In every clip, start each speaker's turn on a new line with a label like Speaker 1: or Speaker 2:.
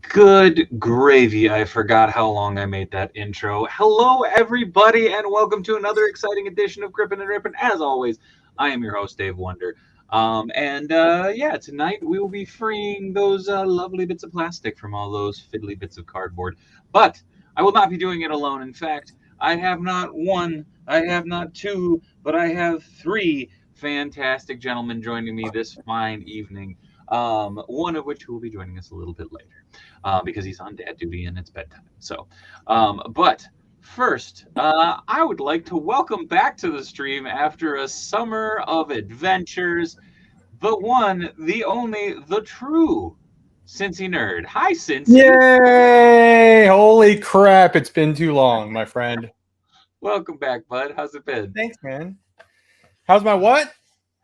Speaker 1: Good gravy. I forgot how long I made that intro. Hello, everybody, and welcome to another exciting edition of Grippin and Rippin. As always, I am your host, Dave Wonder. Yeah, tonight we will be freeing those lovely bits of plastic from all those fiddly bits of cardboard. But I will not be doing it alone. In fact, I have not one, I have not two, but I have three fantastic gentlemen joining me this fine evening. One of which will be joining us a little bit later because he's on dad duty and it's bedtime. So, but first, I would like to welcome back to the stream after a summer of adventures, the one, the only, the true CINCY nerd. Hi, CINCY.
Speaker 2: Yay! Holy crap, it's been too long, my friend.
Speaker 1: Welcome back, bud. How's it been?
Speaker 2: Thanks, man. How's my what?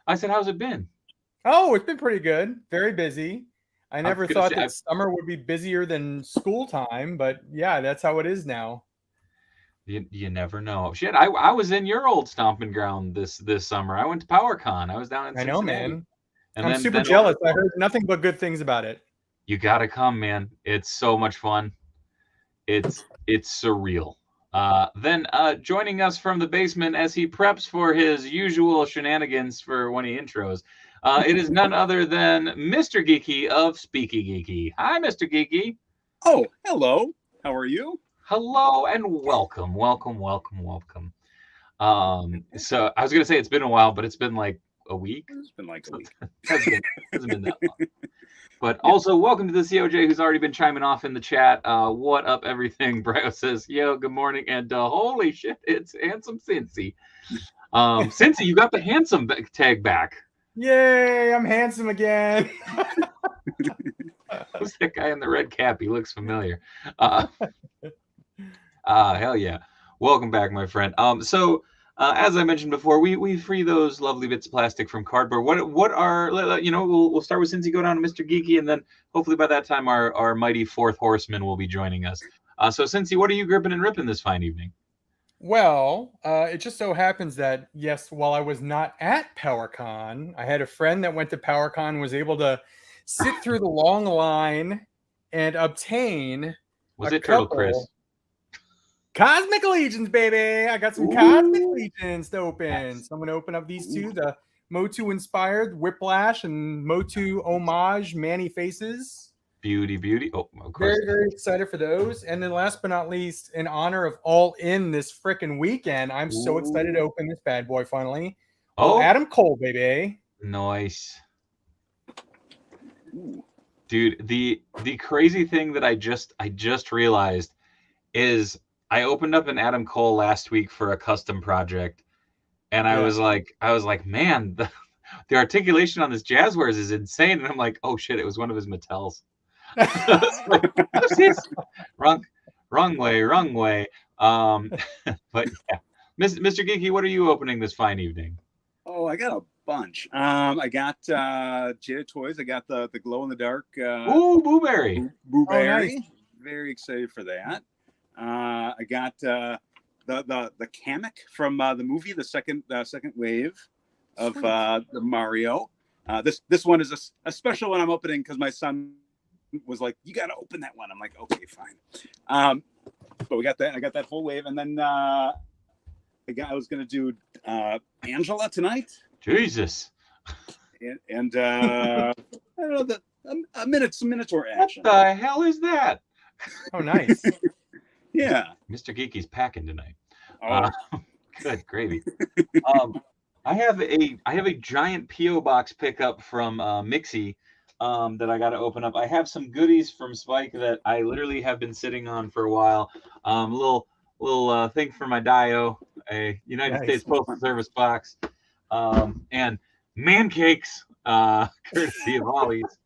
Speaker 1: I said, how's it been?
Speaker 2: Oh, it's been pretty good. Very busy. I never thought that summer would be busier than school time, but yeah, that's how it is now.
Speaker 1: You never know. Shit, I was in your old stomping ground this summer. I went to PowerCon. I was down in Cincinnati.
Speaker 2: I know, man.
Speaker 1: And
Speaker 2: I'm super jealous. I heard nothing but good things about it.
Speaker 1: You gotta come, man. It's so much fun. It's surreal. Then joining us from the basement as he preps for his usual shenanigans for when he intros, it is none other than Mr. Geeky of Speaky Geeky. Hi, Mr. Geeky.
Speaker 3: Oh, hello. How are you?
Speaker 1: Hello and welcome, welcome, welcome, welcome. So I was gonna say it's been a while, but it's been like a week.
Speaker 3: It's been like a week.
Speaker 1: hasn't been that long. But also, welcome to the COJ, who's already been chiming off in the chat. What up, everything? Brio says, yo, good morning. And holy shit, it's handsome CINCY. CINCY, you got the handsome tag back.
Speaker 2: Yay, I'm handsome again.
Speaker 1: Who's that guy in the red cap? He looks familiar. Hell yeah. Welcome back, my friend. As I mentioned before, we free those lovely bits of plastic from cardboard. What are, we'll start with CINCY, go down to Mr. Geeky, and then hopefully by that time our mighty fourth horseman will be joining us. So CINCY, what are you gripping and ripping this fine evening?
Speaker 2: Well, it just so happens that, yes, while I was not at PowerCon, I had a friend that went to PowerCon, was able to sit through the long line and obtain
Speaker 1: Was it Turtle Chris?
Speaker 2: Cosmic Legions, baby. I got some Cosmic Legions to open. Yes. So I'm going to open up these two, the Motu inspired Whiplash and Motu homage Manny Faces.
Speaker 1: Beauty. Oh, of course.
Speaker 2: Very excited for those. And then last but not least, in honor of All In this freaking weekend, I'm so excited to open this bad boy finally. Oh, Adam Cole, baby.
Speaker 1: Nice. Dude, the crazy thing that I just realized is I opened up an Adam Cole last week for a custom project, and I was like, man, the articulation on this Jazzwares is insane. And I'm like, oh shit, it was one of his Mattels. Like, wrong way. But yeah, Mr. Geeky, what are you opening this fine evening?
Speaker 3: Oh, I got a bunch. I got Jada Toys. I got the glow in the dark.
Speaker 1: Booberry.
Speaker 3: Booberry. Oh, nice. Very excited for that. I got the Kamek from the movie, the second wave of the Mario. This one is a special one I'm opening because my son was like, you got to open that one. I'm like, okay, fine. But we got that. I got that whole wave, and then I was gonna do Angela tonight.
Speaker 1: Jesus.
Speaker 3: And I don't know, some Minotaur action.
Speaker 1: What the hell is that?
Speaker 2: Oh, nice.
Speaker 3: Yeah.
Speaker 1: Mr. Geeky's packing tonight.
Speaker 3: Oh.
Speaker 1: Good gravy. I have a giant P.O. box pickup from Mixie that I got to open up. I have some goodies from Spike that I literally have been sitting on for a while. Little thing for my Dio, a United States Postal Service box, and man cakes, courtesy of Ollie's.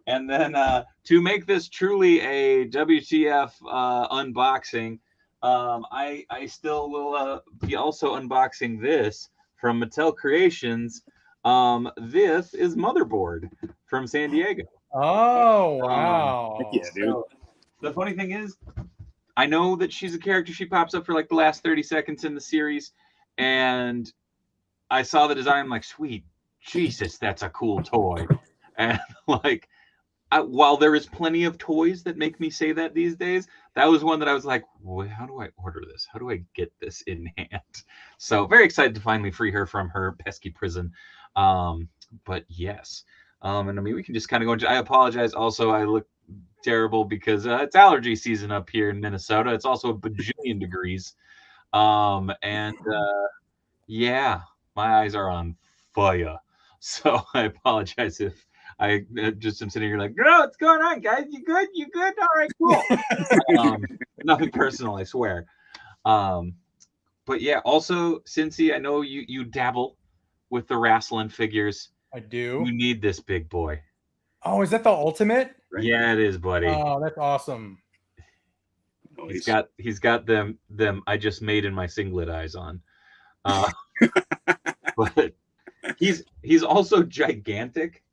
Speaker 1: And then to make this truly a WTF unboxing, I still will be also unboxing this from Mattel Creations. This is Motherboard from San Diego.
Speaker 2: Oh, wow.
Speaker 3: Yeah, dude.
Speaker 1: So, the funny thing is, I know that she's a character. She pops up for like the last 30 seconds in the series. And I saw the design. I'm like, sweet Jesus, that's a cool toy. And like, while there is plenty of toys that make me say that these days, that was one that I was like, well, how do I order this? How do I get this in hand? So very excited to finally free her from her pesky prison. But yes. And I mean, we can just kind of go into, I apologize. Also, I look terrible because it's allergy season up here in Minnesota. It's also a bajillion degrees. Yeah, my eyes are on fire. So I apologize if I just am sitting here like, girl, what's going on, guys? You good? You good? All right, cool. Nothing personal, I swear. But yeah, also, CINCY, I know you dabble with the wrestling figures.
Speaker 2: I do.
Speaker 1: You need this big boy.
Speaker 2: Oh, is that the ultimate?
Speaker 1: Yeah, it is, buddy.
Speaker 2: Oh, that's awesome.
Speaker 1: He's got them I just made in my singlet eyes on. But he's also gigantic,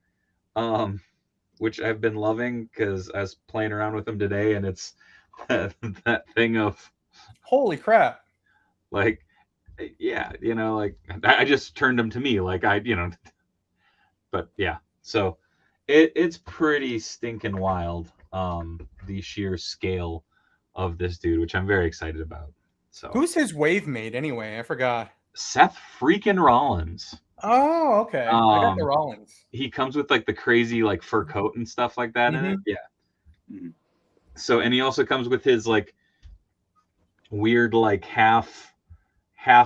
Speaker 1: which I've been loving because I was playing around with him today, and it's that thing of
Speaker 2: holy crap.
Speaker 1: Like, yeah, like I just turned him to me, like but yeah, so it's pretty stinking wild, the sheer scale of this dude, which I'm very excited about. So
Speaker 2: who's his wave mate anyway? I forgot.
Speaker 1: Seth freaking Rollins.
Speaker 2: Oh, okay. I got the Rollins.
Speaker 1: He comes with like the crazy like fur coat and stuff like that in it. Yeah. Mm-hmm. So, and he also comes with his like weird like half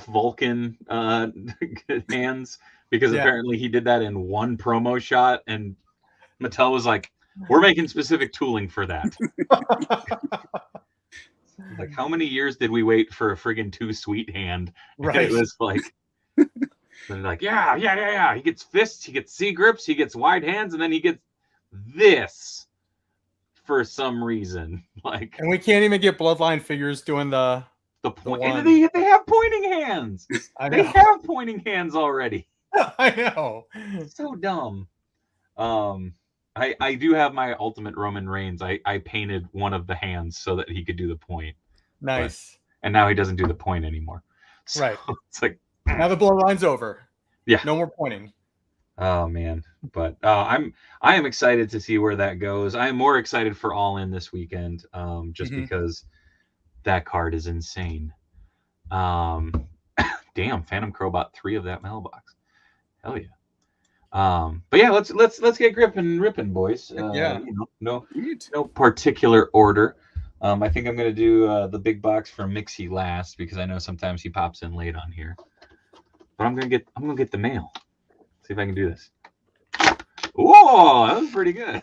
Speaker 1: Vulcan hands, because apparently he did that in one promo shot, and Mattel was like, we're making specific tooling for that. Like, how many years did we wait for a friggin' 2 Sweet hand?
Speaker 2: Right.
Speaker 1: It was like, they're like, yeah. He gets fists, he gets C grips, he gets wide hands, and then he gets this for some reason. Like,
Speaker 2: and we can't even get Bloodline figures doing the
Speaker 1: point. They have pointing hands. They have pointing hands already.
Speaker 2: I know.
Speaker 1: So dumb. I do have my Ultimate Roman Reigns. I painted one of the hands so that he could do the point.
Speaker 2: Nice.
Speaker 1: And now he doesn't do the point anymore. So
Speaker 2: right.
Speaker 1: It's like,
Speaker 2: now the bloodline's over.
Speaker 1: Yeah.
Speaker 2: No more pointing.
Speaker 1: Oh man, but I am excited to see where that goes. I am more excited for All In this weekend, just because that card is insane. Damn, Phantom Crow bought 3 of that mailbox. Hell yeah. But yeah, let's get Grippin and Rippin, boys.
Speaker 2: Yeah.
Speaker 1: No particular order. I think I'm gonna do the big box from Mixie last because I know sometimes he pops in late on here. But I'm gonna get the mail. See if I can do this. Whoa, that was pretty good.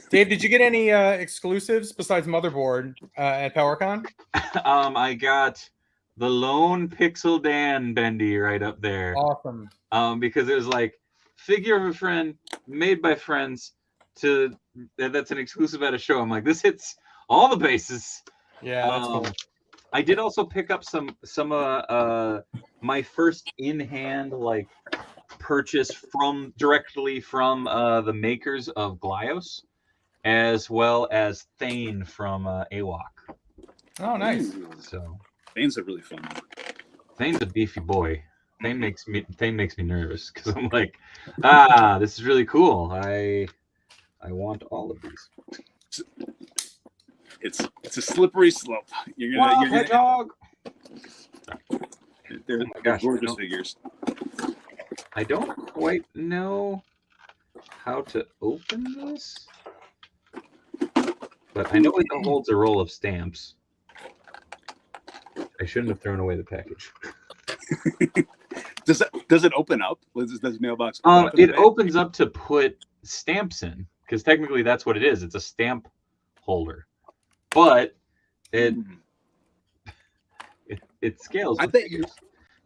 Speaker 2: Dave, did you get any exclusives besides Motherboard at PowerCon?
Speaker 1: I got the Lone Pixel Dan Bendy right up there.
Speaker 2: Awesome.
Speaker 1: Because it was like figure of a friend made by friends that's an exclusive at a show. I'm like, this hits all the bases.
Speaker 2: Yeah, that's cool.
Speaker 1: I did also pick up some my first in-hand like purchase directly from the makers of Glyos, as well as Thane from AWOC.
Speaker 2: Oh, nice.
Speaker 1: So
Speaker 3: Thane's a really fun one.
Speaker 1: Thane's a beefy boy. Thane makes me nervous because I'm like, this is really cool. I want all of these.
Speaker 3: It's a slippery slope. You're gonna
Speaker 1: dog.
Speaker 3: They're gorgeous figures.
Speaker 1: I don't quite know how to open this, but I know it holds a roll of stamps. I shouldn't have thrown away the package.
Speaker 3: Does it open up? Does the mailbox
Speaker 1: open it opens up to put stamps in, because technically that's what it is. It's a stamp holder, but it scales.
Speaker 3: I bet you.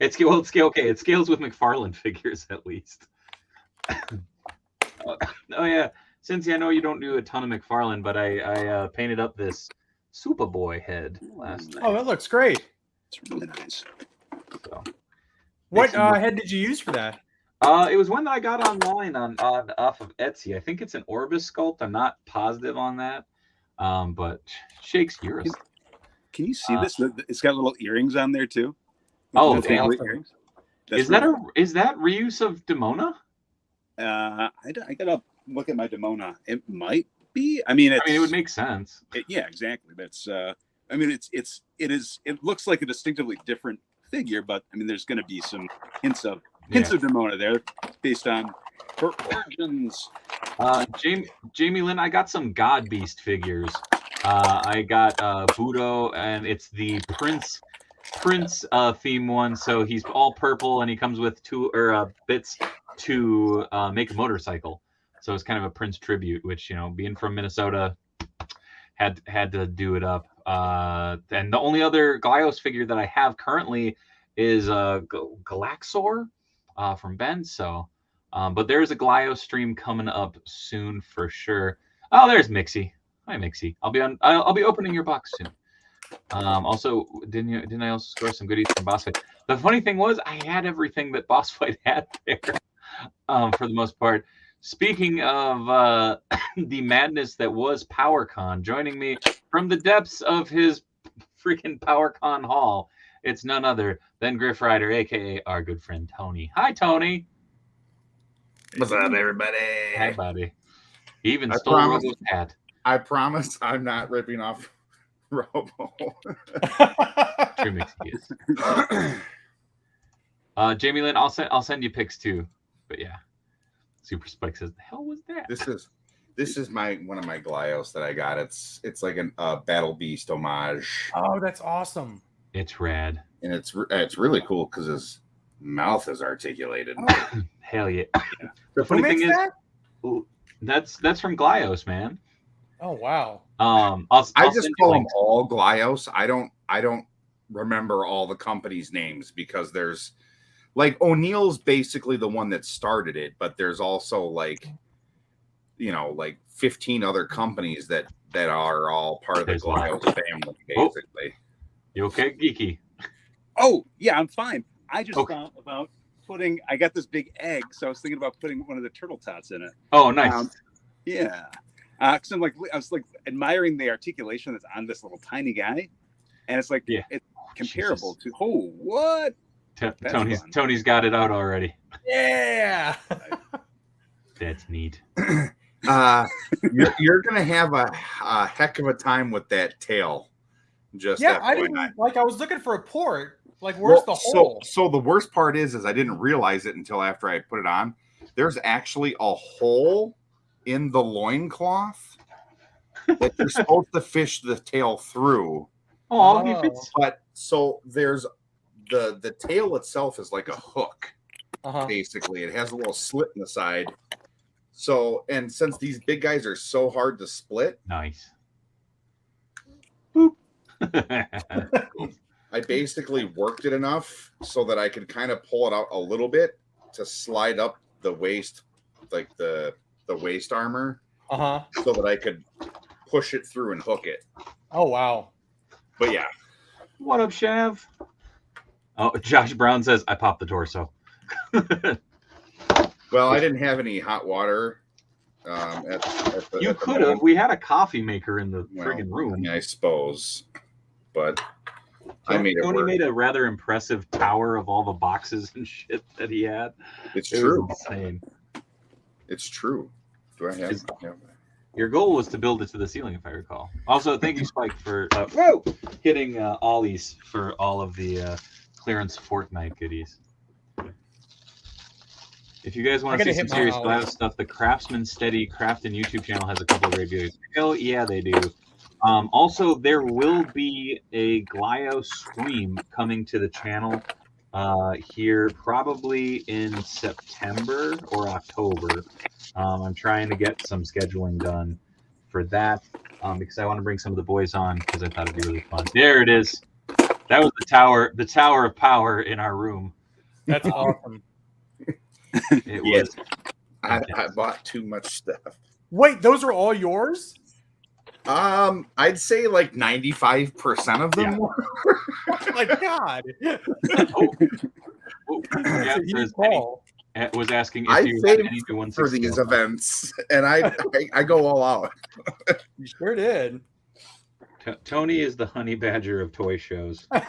Speaker 1: It scales with McFarlane figures at least. Oh yeah, CINCY, I know you don't do a ton of McFarlane, but I painted up this Superboy head last night.
Speaker 2: Oh, that looks great.
Speaker 3: It's really nice.
Speaker 1: So,
Speaker 2: what head did you use for that?
Speaker 1: It was one that I got online off of Etsy. I think it's an Orbis sculpt. I'm not positive on that, but shakes yours.
Speaker 3: Can you see this? It's got little earrings on there too.
Speaker 1: Oh,
Speaker 3: earrings.
Speaker 1: Is that reuse of Demona?
Speaker 3: I gotta look at my Demona. It might be. I mean, it
Speaker 1: would make sense.
Speaker 3: Yeah, exactly. That's. I mean, it looks like a distinctively different figure, but I mean, there's going to be some hints of Demona there, based on her origins. Jamie
Speaker 1: Lynn, I got some God Beast figures. I got Budo, and it's the Prince theme one. So he's all purple, and he comes with 2 bits to make a motorcycle. So it's kind of a Prince tribute, which, being from Minnesota, had to do it up. And the only other Glyos figure that I have currently is Galaxor from Ben. So, but there's a Glyos stream coming up soon for sure. Oh, there's Mixie. Hi, Mixie. I'll be opening your box soon. Also, didn't I also score some goodies from Boss Fight? The funny thing was, I had everything that Boss Fight had there, for the most part. Speaking of the madness that was PowerCon, joining me from the depths of his freaking PowerCon hall, it's none other than Griff Rider, aka our good friend Tony. Hi, Tony.
Speaker 4: What's up, everybody?
Speaker 1: Hi, buddy. He even stole Robo's hat.
Speaker 4: I promise I'm not ripping off Robo.
Speaker 1: True mix is. Jamie Lynn, I'll send you pics too. But yeah. Super Spike says, the hell was that?
Speaker 4: This is one of my Glyos that I got. It's like a Battle Beast homage.
Speaker 2: Oh, that's awesome.
Speaker 1: It's rad.
Speaker 4: And it's really cool because his mouth is articulated.
Speaker 2: Oh.
Speaker 1: Hell yeah. The funny thing is that's from Glyos, man.
Speaker 2: Oh wow.
Speaker 4: I just call them all Glyos. I don't remember all the companies' names because there's like O'Neill's basically the one that started it, but there's also like 15 other companies that are all part of the Glyos family, basically.
Speaker 1: You okay, Geeky?
Speaker 3: Oh yeah, I'm fine. I just thought about I got this big egg, so I was thinking about putting one of the turtle tots in it.
Speaker 1: Oh, nice.
Speaker 3: Yeah. Because I was admiring the articulation that's on this little tiny guy, and it's like it's comparable to what?
Speaker 1: Tony's got it out already.
Speaker 2: Yeah.
Speaker 1: That's neat.
Speaker 4: You're gonna have a heck of a time with that tail. Just
Speaker 2: yeah, I didn't like. I was looking for a port. Like, where's the hole?
Speaker 4: So the worst part is I didn't realize it until after I put it on. There's actually a hole in the loincloth that you're supposed to fish the tail through. But so there's the tail itself is like a hook. Basically, it has a little slit in the side. So, and since these big guys are so hard to split,
Speaker 1: nice.
Speaker 4: I basically worked it enough so that I could kind of pull it out a little bit to slide up the waist, like the waist armor, so that I could push it through and hook it.
Speaker 2: Oh wow!
Speaker 4: But yeah,
Speaker 1: what up, Shav? Oh, Josh Brown says I popped the torso.
Speaker 4: Well, I didn't have any hot water.
Speaker 1: You could have. We had a coffee maker in the friggin' room.
Speaker 4: I mean, I suppose, but
Speaker 1: Tony made a rather impressive tower of all the boxes and shit that he had.
Speaker 4: It true.
Speaker 1: Was insane.
Speaker 4: It's true. Do I have?
Speaker 1: Your goal was to build it to the ceiling, if I recall. Also, thank you, Spike, for hitting ollies for all of the clearance Fortnite goodies. If you guys want to see some serious Gladio stuff, the Craftsman Steady Craft and YouTube channel has a couple of reviews. Oh, yeah, they do. Also, there will be a Gladio stream coming to the channel here probably in September or October. I'm trying to get some scheduling done for that because I want to bring some of the boys on because I thought it'd be really fun. There it is. That was the tower of power in our room.
Speaker 2: That's awesome.
Speaker 1: It was.
Speaker 4: I bought too much stuff.
Speaker 2: Wait, those are all yours?
Speaker 4: I'd say like 95% of them were.
Speaker 2: Oh my God.
Speaker 1: Was asking if
Speaker 4: I
Speaker 1: you
Speaker 4: saved
Speaker 1: had any new ones
Speaker 4: for these events, and I go all out.
Speaker 2: You sure did.
Speaker 1: Tony is the honey badger of toy shows. I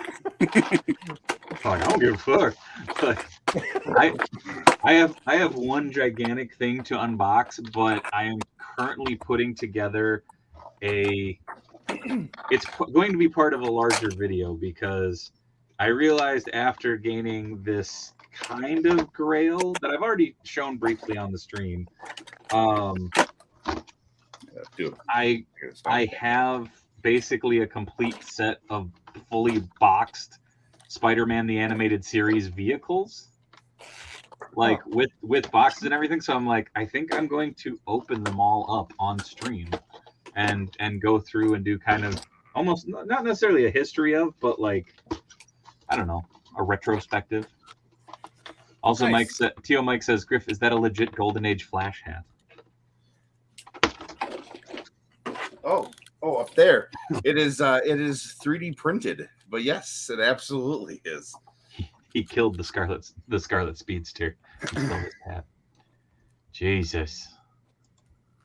Speaker 1: don't give a fuck. But I have one gigantic thing to unbox, but I am currently putting together it's going to be part of a larger video because I realized after gaining this kind of grail that I've already shown briefly on the stream, I have basically a complete set of fully boxed Spider-Man the Animated Series vehicles, like with boxes and everything. So I'm like, I think I'm going to open them all up on stream and go through and do kind of almost not necessarily a history of, but like, I don't know, a retrospective. Also, nice. Mike says, Griff, is that a legit Golden Age Flash hat?
Speaker 4: Oh, up there. It is 3D printed, but yes, it absolutely is.
Speaker 1: He killed the Scarlet Speedster. He stole his hat. Jesus.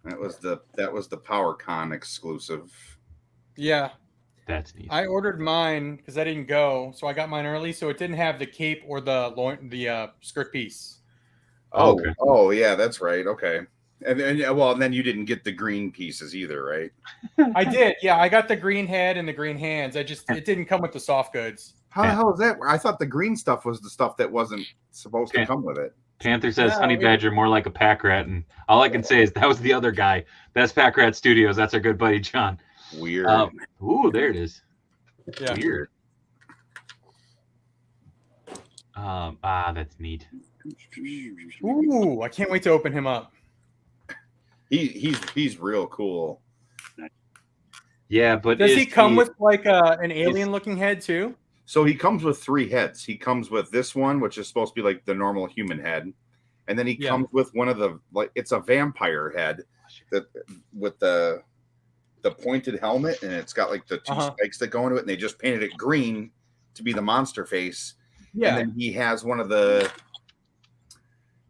Speaker 4: That was the PowerCon exclusive.
Speaker 2: Yeah.
Speaker 1: That's neat.
Speaker 2: I ordered mine because I didn't go, so I got mine early, so it didn't have the cape or the skirt piece.
Speaker 4: Oh, okay. Oh yeah, that's right. Okay. And then you didn't get the green pieces either, right?
Speaker 2: I did. Yeah, I got the green head and the green hands. It didn't come with the soft goods.
Speaker 4: How the hell is that? I thought the green stuff was the stuff that wasn't supposed to come with it.
Speaker 1: Panther says Honey Badger more like a pack rat, and all I can say is that was the other guy. That's Pack Rat Studios. That's our good buddy John.
Speaker 4: Weird.
Speaker 1: Ooh, there it is.
Speaker 2: Yeah.
Speaker 1: Weird. That's neat.
Speaker 2: Ooh, I can't wait to open him up.
Speaker 4: He's real cool.
Speaker 1: Yeah, but
Speaker 2: does he come with like an alien looking head too?
Speaker 4: So he comes with 3 heads. He comes with this one, which is supposed to be like the normal human head, and then he comes with one of the it's a vampire head that with the pointed helmet, and it's got like the 2 spikes that go into it, and they just painted it green to be the monster face. Yeah, and then he has one of the.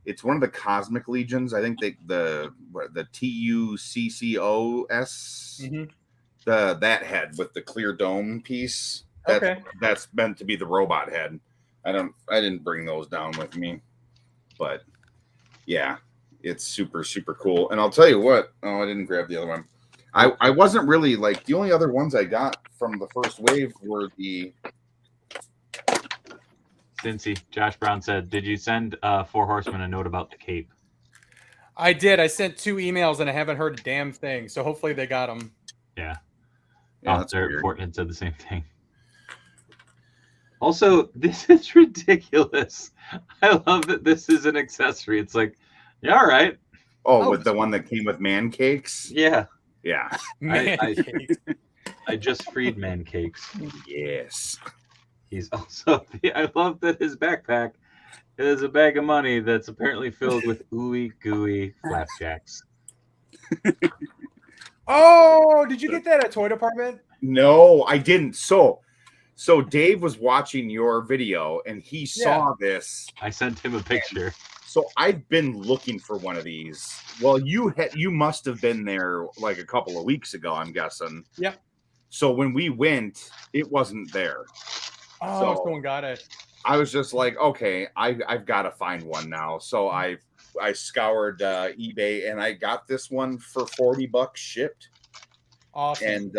Speaker 4: It's one of the Cosmic Legions. I think the TUCCOS. Mm-hmm. That head with the clear dome piece. That's meant to be the robot head. I didn't bring those down with me, but yeah, it's super, super cool. And I'll tell you what, I didn't grab the other one. I wasn't really like, the only other ones I got from the first wave were the
Speaker 1: CINCY. Josh Brown said, did you send Four Horsemen a note about the cape?
Speaker 2: I did. I sent 2 emails and I haven't heard a damn thing. So hopefully they got them.
Speaker 1: Yeah.
Speaker 4: that's weird.
Speaker 1: Fortnite said the same thing. Also, this is ridiculous. I love that this is an accessory. It's like, yeah, all right.
Speaker 4: Oh, with the one that came with man cakes?
Speaker 1: Yeah.
Speaker 4: Yeah.
Speaker 1: I just freed man cakes.
Speaker 4: Yes.
Speaker 1: He's also, I love that his backpack is a bag of money that's apparently filled with ooey gooey flapjacks.
Speaker 2: Oh, did you get that at Toy Department?
Speaker 4: No, I didn't. So Dave was watching your video and he saw this.
Speaker 1: I sent him a picture.
Speaker 4: So I've been looking for one of these. Well, you must have been there like a couple of weeks ago, I'm guessing.
Speaker 2: Yep.
Speaker 4: So when we went, it wasn't there.
Speaker 2: Oh, someone got it.
Speaker 4: I was just like, okay, I've got to find one now. So I scoured eBay and I got this one for $40 shipped.
Speaker 2: Awesome.
Speaker 4: And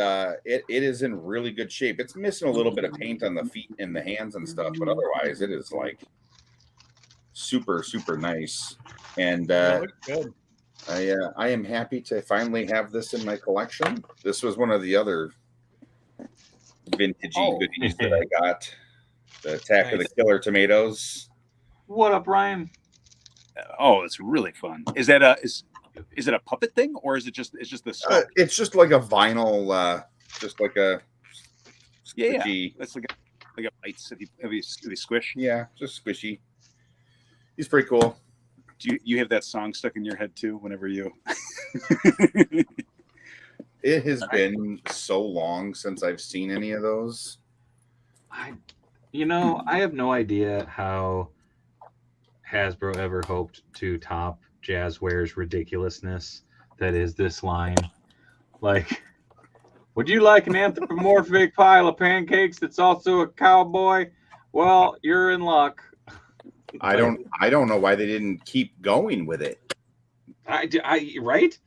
Speaker 4: it is in really good shape. It's missing a little bit of paint on the feet and the hands and stuff, but otherwise it is like super, super nice. And
Speaker 2: good.
Speaker 4: I am happy to finally have this in my collection. This was one of the other vintagey goodies that I got. The Attack of the Killer Tomatoes.
Speaker 1: What up, Ryan?
Speaker 3: Oh, it's really fun. Is that is it a puppet thing or is it just the sculpt?
Speaker 4: It's just like a vinyl, just like a
Speaker 3: squishy. That's like a bites if you squish.
Speaker 4: Yeah, just squishy. He's pretty cool.
Speaker 3: Do you have that song stuck in your head too? Whenever you.
Speaker 4: It has been so long since I've seen any of those.
Speaker 1: I have no idea how Hasbro ever hoped to top Jazzware's ridiculousness that is this line. Like, would you like an anthropomorphic pile of pancakes that's also a cowboy? Well, you're in luck.
Speaker 4: I don't know why they didn't keep going with it.
Speaker 1: Right?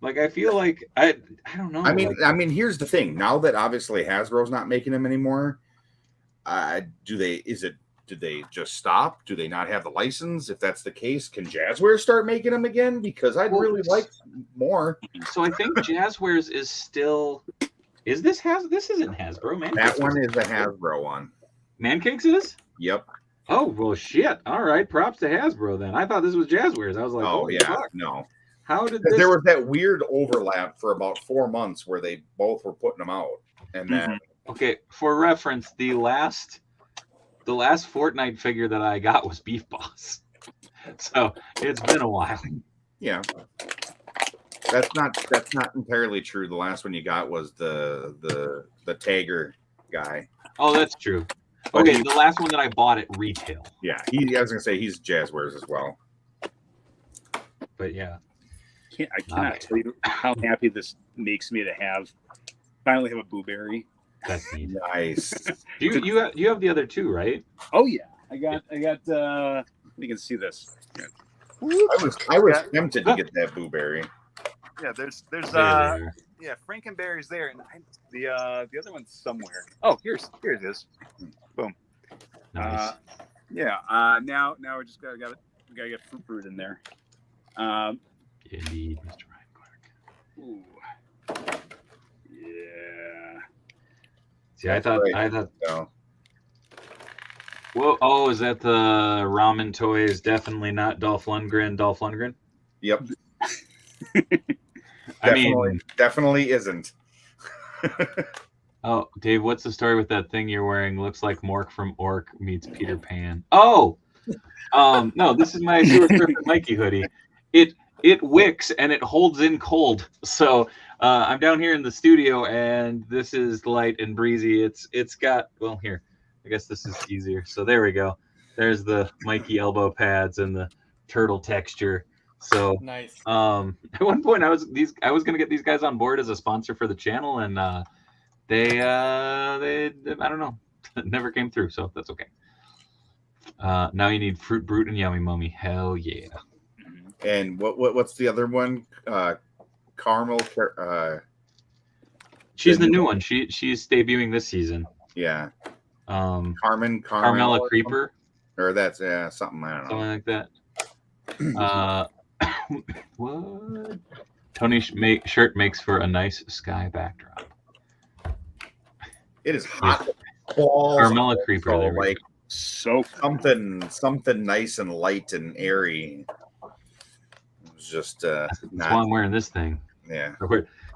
Speaker 1: Like, I feel like I don't know.
Speaker 4: I mean, here's the thing. Now that obviously Hasbro's not making them anymore, did they just stop? Do they not have the license? If that's the case, can Jazzware start making them again? Because I'd really like more.
Speaker 1: So I think Jazzware's is still. This isn't Hasbro, man.
Speaker 4: That one is a Hasbro one.
Speaker 1: Mancakes is?
Speaker 4: Yep.
Speaker 1: Oh well, shit. All right, props to Hasbro then. I thought this was Jazzware's. I was like,
Speaker 4: oh yeah,
Speaker 1: fuck.
Speaker 4: no.
Speaker 1: How did this...
Speaker 4: There was that weird overlap for about 4 months where they both were putting them out, and then.
Speaker 1: Okay, for reference, the last Fortnite figure that I got was Beef Boss. So it's been a while.
Speaker 4: Yeah. That's not entirely true. The last one you got was the Tagger guy.
Speaker 1: Oh, that's true. Okay, the last one that I bought at retail.
Speaker 4: Yeah, I was gonna say he's Jazzwares as well.
Speaker 1: But yeah.
Speaker 3: I cannot tell you how happy this makes me to finally have a Boo Berry.
Speaker 1: That's neat.
Speaker 4: Nice.
Speaker 1: You have the other two, right?
Speaker 3: Oh yeah, I got. You can see this. Yeah.
Speaker 4: I was tempted to get that Boo Berry.
Speaker 3: Yeah, there's Frankenberry's there, and the other one's somewhere. Oh, here it is. Boom.
Speaker 1: Nice.
Speaker 3: Now we just gotta get fruit in there.
Speaker 1: Indeed, Mr. Ryan Clark.
Speaker 3: Ooh. Yeah.
Speaker 1: See, I thought.
Speaker 4: No.
Speaker 1: Well, oh, is that the ramen toys? Definitely not Dolph Lundgren.
Speaker 4: Yep. Definitely isn't.
Speaker 1: Oh, Dave, what's the story with that thing you're wearing? Looks like Mork from Orc meets Peter Pan. Oh, no, this is my Sewer Surfer Mikey hoodie. It wicks and it holds in cold. So I'm down here in the studio and this is light and breezy. It's got, well, here, I guess this is easier. So there we go. There's the Mikey elbow pads and the turtle texture. So
Speaker 2: nice.
Speaker 1: At one point I was gonna get these guys on board as a sponsor for the channel, and they I don't know, never came through. So that's okay. Now you need Fruit Brute and Yummy Mummy. Hell yeah.
Speaker 4: And what's the other one? Caramel.
Speaker 1: She's the new one. She's debuting this season.
Speaker 4: Yeah.
Speaker 1: Carmella Creeper.
Speaker 4: Or that's something, I don't know.
Speaker 1: Something like that. What? Tony's shirt makes for a nice sky backdrop.
Speaker 4: It is hot balls.
Speaker 1: Carmella Creeper.
Speaker 4: So,
Speaker 1: there
Speaker 4: like
Speaker 3: So
Speaker 4: something nice and light and airy. It was just
Speaker 1: that's why I'm wearing this thing.
Speaker 4: Yeah.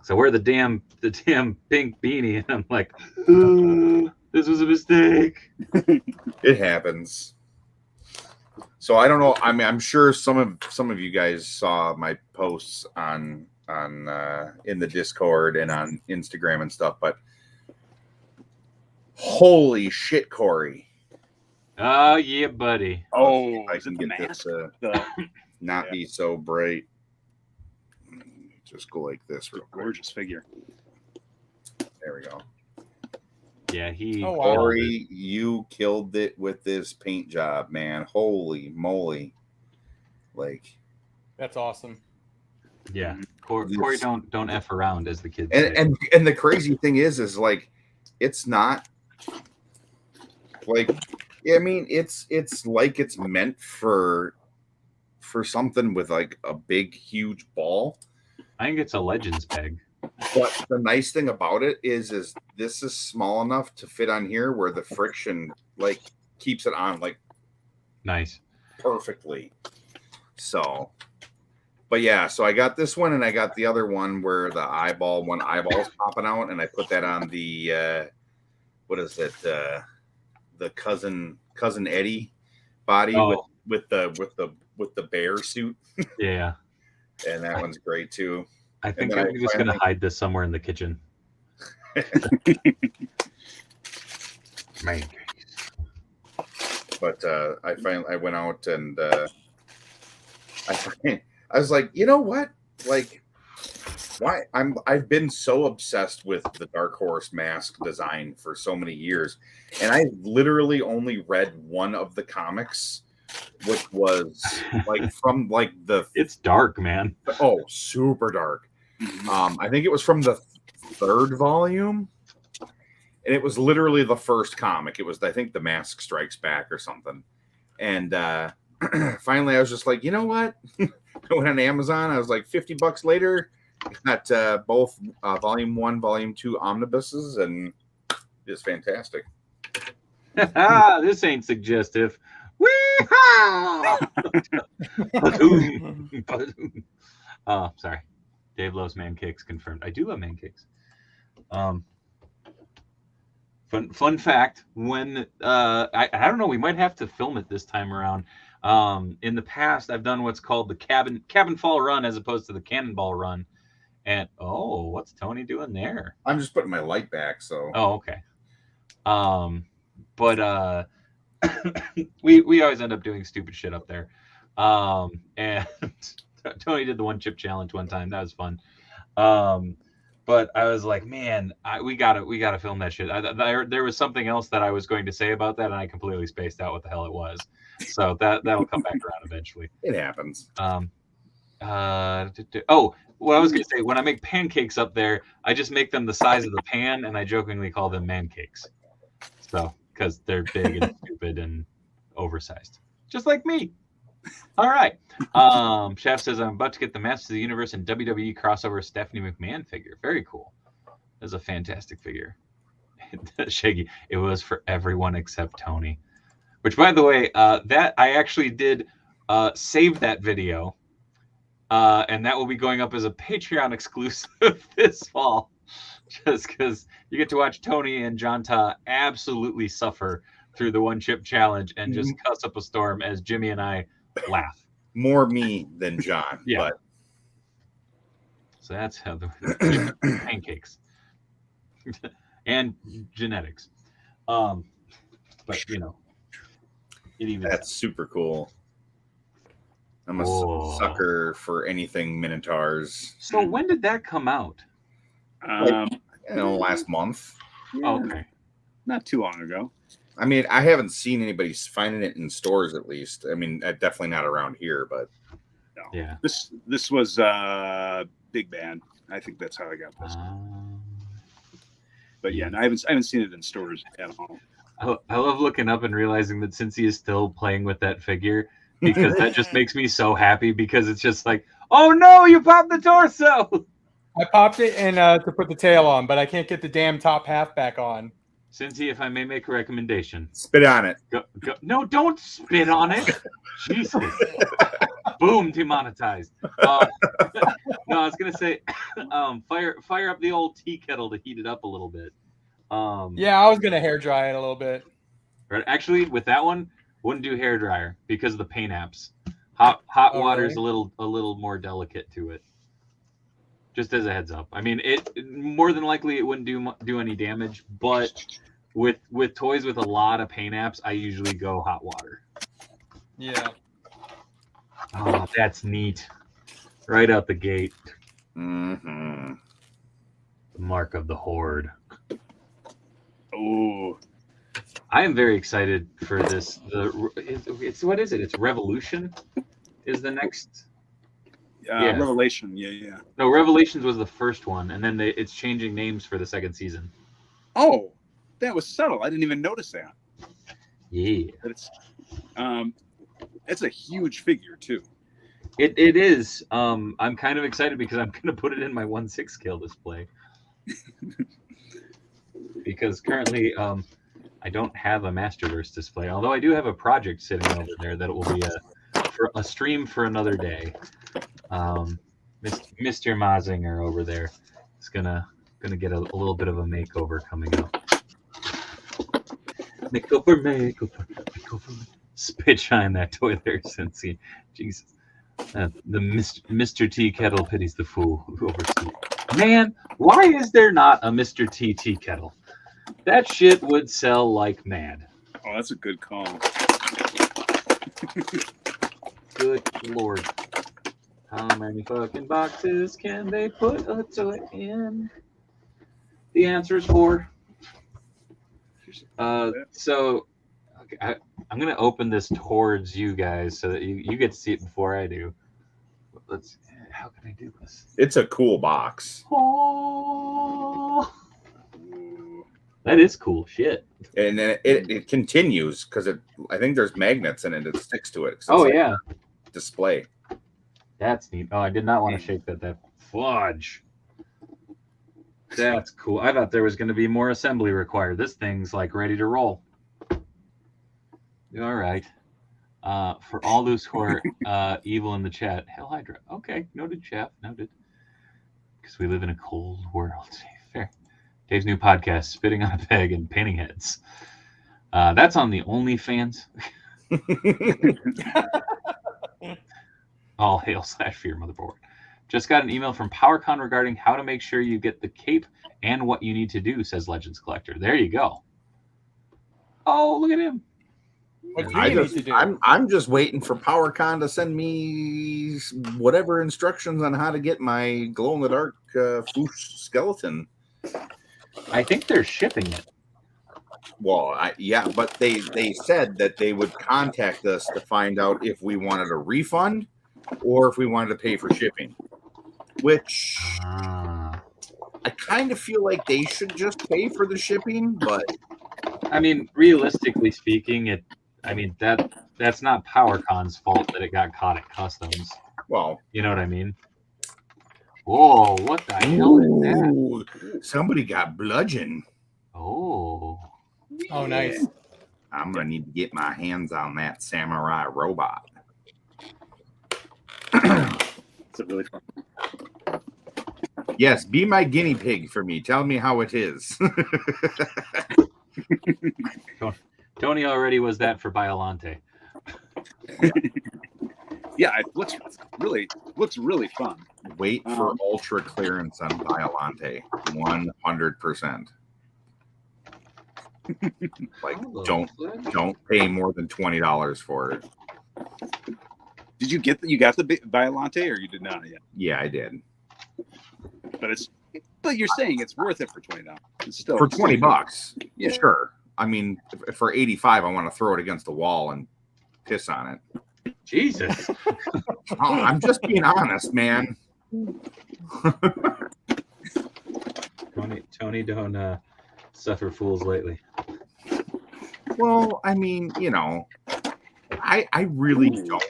Speaker 1: So I wear the damn pink beanie, and I'm like, this was a mistake.
Speaker 4: It happens. So I don't know. I mean, I'm sure some of you guys saw my posts on in the Discord and on Instagram and stuff, but holy shit, Corey!
Speaker 1: Oh yeah, buddy.
Speaker 3: Oh,
Speaker 4: I
Speaker 3: is
Speaker 4: can
Speaker 3: it the
Speaker 4: get
Speaker 3: mask?
Speaker 4: this not be so bright. Just go like this. Real quick.
Speaker 3: Gorgeous figure.
Speaker 4: There we go.
Speaker 1: Yeah, he.
Speaker 2: Oh, wow.
Speaker 4: Corey, you killed it with this paint job, man. Holy moly! Like,
Speaker 2: That's awesome.
Speaker 1: Yeah, Corey don't f around, as the kids say.
Speaker 4: and the crazy thing is like, it's not like, I mean, it's like it's meant for something with like a big huge ball.
Speaker 1: I think it's a Legends peg.
Speaker 4: But the nice thing about it is this is small enough to fit on here where the friction like keeps it on like
Speaker 1: Nice.
Speaker 4: perfectly. So, but yeah, so I got this one and I got the other one where the eyeball's popping out, and I put that on the what is it? The cousin Eddie body with the bear suit.
Speaker 1: Yeah.
Speaker 4: And that one's great too.
Speaker 1: I think I'm just going to hide this somewhere in the kitchen. Man.
Speaker 4: But I went out and I was like, you know what? Like, why I've been so obsessed with the Dark Horse mask design for so many years, and I literally only read one of the comics, which was like from like
Speaker 1: it's dark, man.
Speaker 4: Oh, super dark. I think it was from the 3rd volume, and it was literally the first comic. It was, I think, The Mask Strikes Back or something. And finally I was just like, you know what? I went on Amazon. I was like, $50 later, got both volume 1, volume 2 omnibuses, and it's fantastic.
Speaker 1: This ain't suggestive. Wee-haw! Oh, sorry. Dave loves man cakes, confirmed. I do love man cakes. Fun fact, when I don't know, we might have to film it this time around. In the past, I've done what's called the cabin fall run as opposed to the cannonball run. And what's Tony doing there?
Speaker 4: I'm just putting my light back, so.
Speaker 1: Oh, okay. But we always end up doing stupid shit up there. And Tony did the 1 chip challenge one time. That was fun. But I was like, man, we gotta film that shit. There was something else that I was going to say about that, and I completely spaced out what the hell it was. So that'll come back around eventually.
Speaker 4: It happens.
Speaker 1: What I was gonna say, when I make pancakes up there, I just make them the size of the pan, and I jokingly call them man cakes. So because they're big and stupid and oversized, just like me. All right. Chef says, I'm about to get the Masters of the Universe and WWE crossover Stephanie McMahon figure. Very cool. That's a fantastic figure. Shaggy, it was for everyone except Tony. Which, by the way, that I actually did save that video. And that will be going up as a Patreon exclusive this fall. Just because you get to watch Tony and Jonta absolutely suffer through the 1 chip challenge and just cuss up a storm as Jimmy and I laugh.
Speaker 4: More me than John.
Speaker 1: Yeah.
Speaker 4: But
Speaker 1: So that's how the pancakes and genetics. But you know, it even
Speaker 4: that's super cool. I'm a sucker for anything Minotaurs.
Speaker 1: So when did that come out?
Speaker 4: Last month.
Speaker 3: Yeah,
Speaker 1: Okay.
Speaker 3: not too long ago.
Speaker 4: I mean, I haven't seen anybody finding it in stores, at least. I mean, definitely not around here, but
Speaker 3: No.
Speaker 1: Yeah.
Speaker 3: This was Big Band. I think that's how I got this. But yeah, no, I haven't seen it in stores at all.
Speaker 1: I love looking up and realizing that CINCY is still playing with that figure, because that just makes me so happy, because it's just like, oh no, you popped the torso.
Speaker 2: I popped it and to put the tail on, but I can't get the damn top half back on.
Speaker 1: CINCY, if I may make a recommendation.
Speaker 4: spit on it.
Speaker 1: Go. No, don't spit on it. Jesus. Boom, demonetized. No, I was gonna say, fire up the old tea kettle to heat it up a little bit.
Speaker 2: Yeah, I was gonna hair dry it a little bit.
Speaker 1: Right. Actually, with that one, wouldn't do hair dryer because of the paint apps. Hot water is a little more delicate to it. Just as a heads up. I mean, it more than likely it wouldn't do any damage, but with toys with a lot of paint apps, I usually go hot water.
Speaker 2: Yeah.
Speaker 1: Oh, that's neat. Right out the gate.
Speaker 4: Mm-hmm.
Speaker 1: The mark of the horde.
Speaker 3: Oh,
Speaker 1: I am very excited for this. It's what is it? It's Revolution is the next. Yeah.
Speaker 3: Revelation. Yeah.
Speaker 1: No, Revelations was the first one, and then it's changing names for the second season.
Speaker 3: Oh, that was subtle. I didn't even notice that.
Speaker 1: Yeah.
Speaker 3: But it's a huge figure too.
Speaker 1: It is. I'm kind of excited because I'm going to put it in my 1/6 scale display. Because currently, I don't have a Masterverse display, although I do have a project sitting over there that will be a stream for another day. Mr. Mazinger over there is gonna get a little bit of a makeover coming up. Makeover. Spit shine that toy there, CINCY. Jesus. The Mr. Tea Kettle pities the fool who oversees. Man, why is there not a Mr. T tea kettle? That shit would sell like mad.
Speaker 3: Oh, that's a good call.
Speaker 1: Good lord. How many fucking boxes can they put a toy in? The answer is 4. So okay, I'm going to open this towards you guys so that you get to see it before I do. How can I do this?
Speaker 4: It's a cool box.
Speaker 1: Oh, that is cool shit.
Speaker 4: And then it continues because I think there's magnets in it. It sticks to it.
Speaker 1: Oh, yeah.
Speaker 4: Display.
Speaker 1: That's neat. Oh, I did not want to shake that fudge. That's cool. I thought there was going to be more assembly required. This thing's like ready to roll. All right. For all those who are evil in the chat, Hell Hydra. Okay, noted, chef. Noted. Because we live in a cold world. Fair. Dave's new podcast, Spitting on a Peg and Painting Heads. That's on the OnlyFans. All hail /fear, motherboard. Just got an email from PowerCon regarding how to make sure you get the cape and what you need to do, says Legends Collector. There you go. Oh, look at him.
Speaker 4: I'm just waiting for PowerCon to send me whatever instructions on how to get my glow-in-the-dark Foosh skeleton.
Speaker 1: I think they're shipping it.
Speaker 4: Well, yeah, but they said that they would contact us to find out if we wanted a refund or if we wanted to pay for shipping, which I kind of feel like they should just pay for the shipping, but
Speaker 1: I mean, realistically speaking, that's not PowerCon's fault that it got caught at customs.
Speaker 4: Well,
Speaker 1: you know what I mean? Whoa, what the hell is that?
Speaker 4: Somebody got bludgeoned.
Speaker 1: Oh,
Speaker 2: nice.
Speaker 4: I'm gonna need to get my hands on that samurai robot.
Speaker 3: It's a really fun.
Speaker 4: Yes, be my guinea pig for me. Tell me how it is.
Speaker 1: Tony already was that for Biolante.
Speaker 3: Yeah, it looks really fun.
Speaker 4: Wait for ultra clearance on Biolante. 100%. Like, don't pay more than $20 for it.
Speaker 3: Did you get you got the Biolante or you did not yet?
Speaker 4: Yeah, I did.
Speaker 3: But you're saying it's worth it for $20. It's still
Speaker 4: for $20.
Speaker 3: Yeah,
Speaker 4: sure. I mean, for 85, I want to throw it against the wall and piss on it.
Speaker 1: Jesus.
Speaker 4: I'm just being honest, man.
Speaker 1: Tony, don't suffer fools lately.
Speaker 4: Well, I mean, you know, I really don't.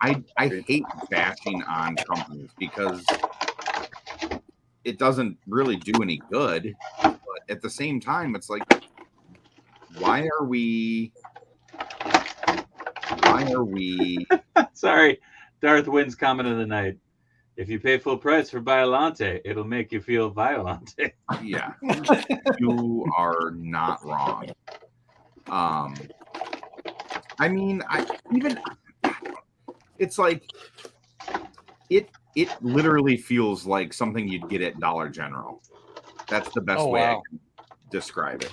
Speaker 4: I hate bashing on companies because it doesn't really do any good. But at the same time, it's like, why are we?
Speaker 1: Sorry, Darth Wynn's comment of the night. If you pay full price for Biolante, it'll make you feel violante.
Speaker 4: Yeah, you are not wrong. I mean, it's like it literally feels like something you'd get at Dollar General. That's the best way I can describe it.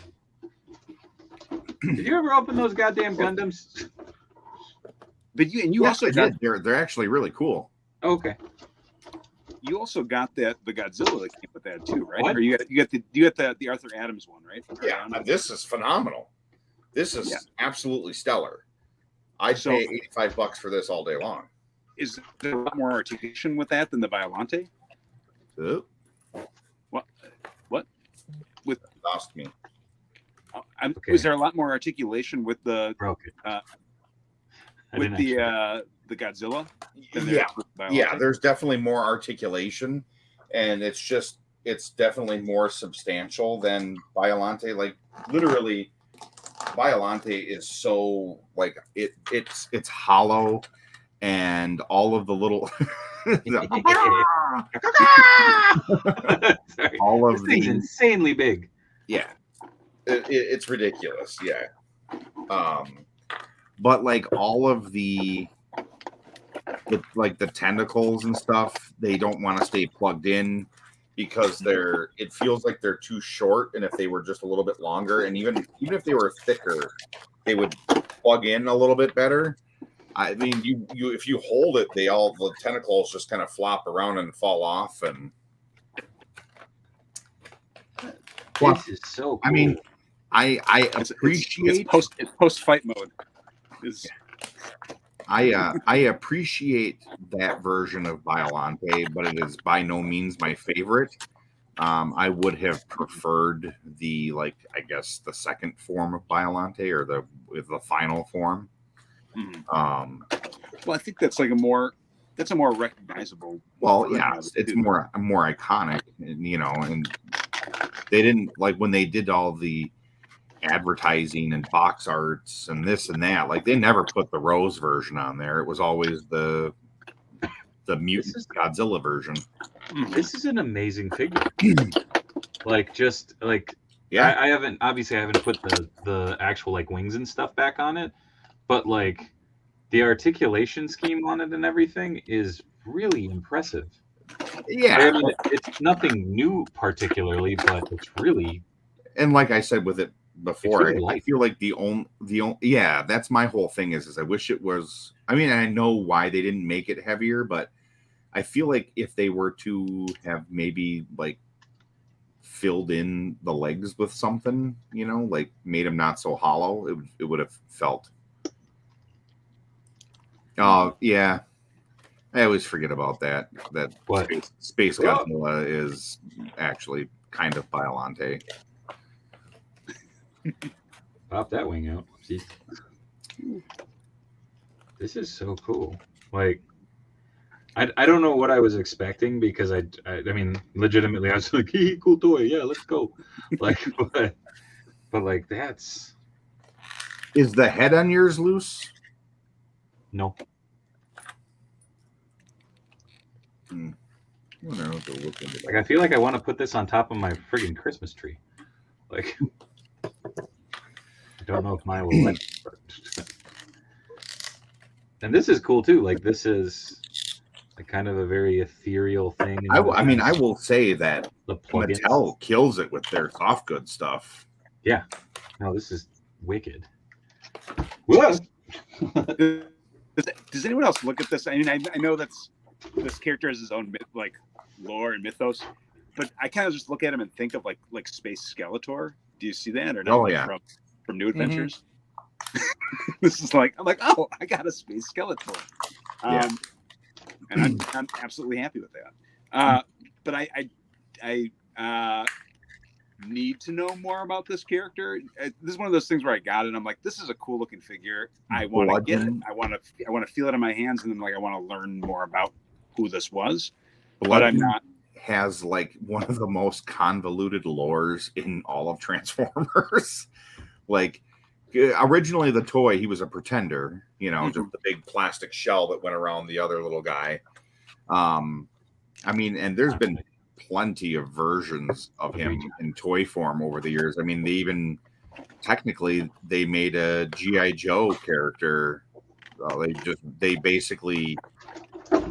Speaker 1: Did you ever open those goddamn Gundams?
Speaker 3: But you also got
Speaker 4: they're actually really cool.
Speaker 1: Okay.
Speaker 3: You also got the Godzilla that came with that too, right?
Speaker 1: What?
Speaker 3: Or you got the Arthur Adams one, right?
Speaker 4: Yeah, this is phenomenal. This is absolutely stellar. I'd pay $85 for this all day long.
Speaker 3: Is there a lot more articulation with that than the Violante? What? With
Speaker 4: lost me.
Speaker 3: Was there a lot more articulation with the with the Godzilla?
Speaker 4: Yeah. There's definitely more articulation, and it's definitely more substantial than Violante. Like literally, Violante is so like it's hollow, and all of the little all of
Speaker 1: thing's insanely big.
Speaker 4: Yeah, it's ridiculous. Yeah, but like all of the tentacles and stuff, they don't want to stay plugged in because it feels like they're too short, and if they were just a little bit longer, and even if they were thicker, they would plug in a little bit better. I mean, you if you hold it, the tentacles just kind of flop around and fall off, and
Speaker 1: this is so cool.
Speaker 4: I mean, I appreciate
Speaker 3: it's post fight mode.
Speaker 4: I appreciate that version of Violante, but it is by no means my favorite. I would have preferred the the second form of Violante, or the final form.
Speaker 3: Well, I think that's a more recognizable.
Speaker 4: Well, yeah, it's more iconic, and they didn't when they did all the advertising and box arts and this and that, they never put the Rose version on there. It was always the mutant Godzilla version.
Speaker 1: This is an amazing figure. I haven't put the actual wings and stuff back on it, but the articulation scheme on it and everything is really impressive.
Speaker 4: Yeah,
Speaker 1: I mean, it's nothing new particularly, but it's really,
Speaker 4: and like I said with it before,
Speaker 1: really
Speaker 4: I feel like the only that's my whole thing is I wish it was. I mean, I know why they didn't make it heavier, but I feel like if they were to have maybe filled in the legs with something, made them not so hollow, it would have felt. Oh yeah, I always forget about that. That
Speaker 1: what?
Speaker 4: Space Godzilla is actually kind of Violante.
Speaker 1: Pop that wing out. Jeez. This is so cool. I don't know what I was expecting, because I mean, legitimately, I was like, hey, cool toy, yeah, let's go. But that's.
Speaker 4: Is the head on yours loose?
Speaker 1: No. I feel like I want to put this on top of my friggin' Christmas tree. I don't know if mine will let me, but... And this is cool too. This is kind of a very ethereal thing.
Speaker 4: I will say that
Speaker 1: the
Speaker 4: Mattel kills it with their soft good stuff.
Speaker 1: Yeah. No, this is wicked. Whoa.
Speaker 3: Does anyone else look at this? I mean, I know this character has his own lore and mythos, but I kind of just look at him and think of like Space Skeletor. Do you see that or not?
Speaker 4: Oh yeah.
Speaker 3: from New Adventures. This is like, I'm like, oh, I got a space Skeletor. And I'm absolutely happy with that. But I need to know more about this character. This is one of those things where I got it and I'm like, this is a cool looking figure. I want to get it. I want to feel it in my hands, and then like I want to learn more about who this was. But I'm not.
Speaker 4: Has like one of the most convoluted lores in all of Transformers. Like originally the toy, he was a pretender, you know, just the big plastic shell that went around the other little guy. I mean, and there's been plenty of versions of him in toy form over the years. I mean, they made a G.I. Joe character. They basically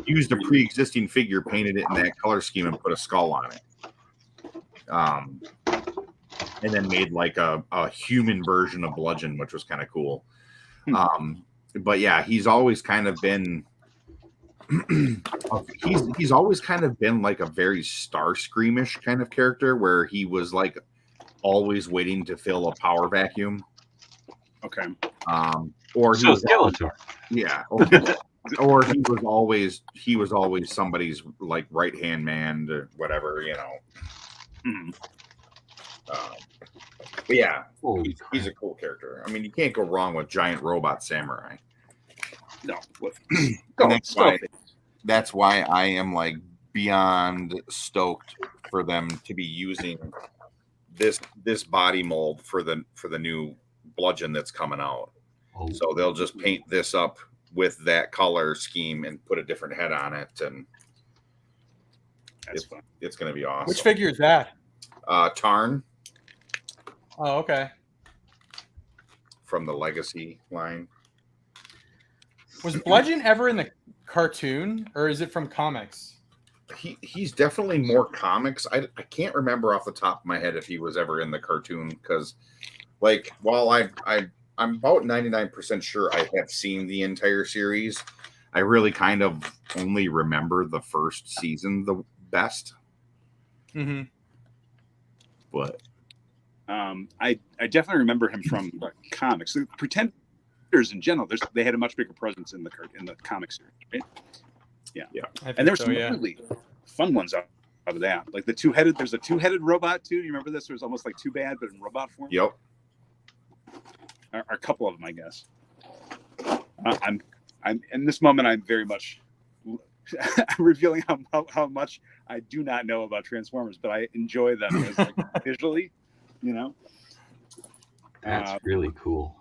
Speaker 4: used a pre-existing figure, painted it in that color scheme, and put a skull on it. And then made like a human version of Bludgeon, which was kind of cool. But yeah, he's always kind of been he's always kind of been like a very Starscreamish kind of character, where he was like always waiting to fill a power vacuum.
Speaker 3: Okay.
Speaker 1: Or he was Skeletor.
Speaker 4: Yeah. Or he was always somebody's like right hand man or whatever, you know. But yeah, he's a cool character. I mean, you can't go wrong with giant robot samurai.
Speaker 3: No,
Speaker 4: that's why I am like beyond stoked for them to be using this body mold for the new Bludgeon that's coming out. So they'll just paint this up with that color scheme and put a different head on it, and it's going to be awesome.
Speaker 2: Which figure is that?
Speaker 4: Tarn.
Speaker 2: Oh, okay.
Speaker 4: From the Legacy line.
Speaker 2: Was Bludgeon ever in the cartoon, or is it from comics?
Speaker 4: He's definitely more comics. I can't remember off the top of my head if he was ever in the cartoon, because like while I'm about 99% sure I have seen the entire series, I really kind of only remember the first season the best.
Speaker 2: Mm-hmm.
Speaker 4: But
Speaker 3: I definitely remember him from the comics. The Pretenders in general, they had a much bigger presence in the comic series, right? Yeah. And there were some really fun ones out of that. Like there's a two-headed robot too. Do you remember this? It was almost like Too Bad, but in robot form.
Speaker 4: Yep.
Speaker 3: Or a couple of them, I guess. I'm in this moment. I'm very much revealing how much I do not know about Transformers, but I enjoy them as like visually, you know.
Speaker 1: That's really cool.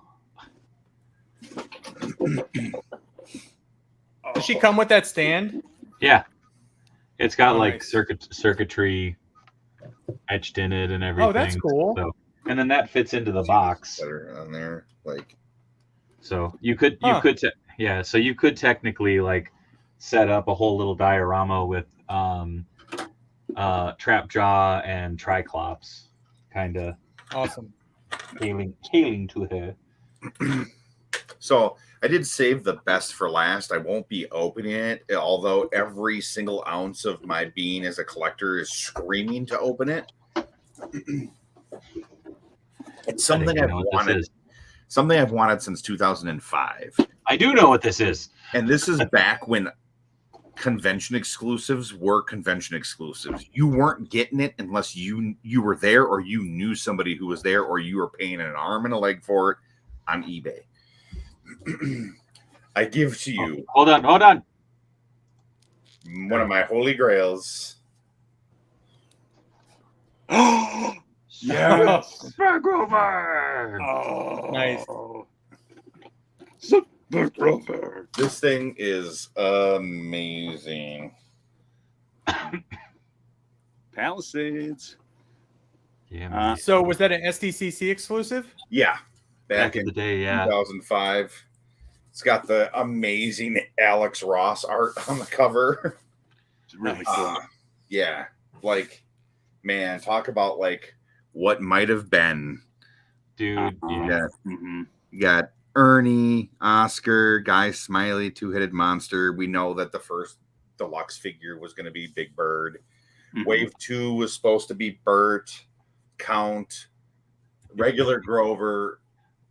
Speaker 2: Does she come with that stand?
Speaker 1: Yeah, it's got like circuitry etched in it and everything.
Speaker 2: Oh, that's cool.
Speaker 1: So, and then that fits into the box.
Speaker 4: Better on there, like.
Speaker 1: So you could so you could technically like set up a whole little diorama with Trap Jaw and Triclops, kind of
Speaker 2: awesome.
Speaker 1: Hailing to her.
Speaker 4: So I did save the best for last. I won't be opening it, although every single ounce of my being as a collector is screaming to open it. It's something I've wanted. Something I've wanted since 2005.
Speaker 1: I do know what this is.
Speaker 4: And this is back when convention exclusives were convention exclusives. You weren't getting it unless you were there, or you knew somebody who was there, or you were paying an arm and a leg for it on eBay. I give to you.
Speaker 1: Hold on.
Speaker 4: One of my holy grails.
Speaker 3: Yes.
Speaker 1: Back over.
Speaker 3: Oh,
Speaker 2: nice.
Speaker 3: Back over.
Speaker 4: This thing is amazing.
Speaker 3: Palisades.
Speaker 1: Yeah.
Speaker 2: So was that an SDCC exclusive?
Speaker 4: Yeah.
Speaker 1: Back in the day,
Speaker 4: 2005. It's got the amazing Alex Ross art on the cover.
Speaker 3: It's really cool.
Speaker 4: Yeah. Like, man, talk about like what might have been.
Speaker 1: Dude,
Speaker 4: yeah.
Speaker 3: Mm-hmm.
Speaker 4: You got Ernie, Oscar, Guy Smiley, two-headed monster. We know that the first deluxe figure was going to be Big Bird. Mm-hmm. Wave 2 was supposed to be Bert, Count, regular Grover,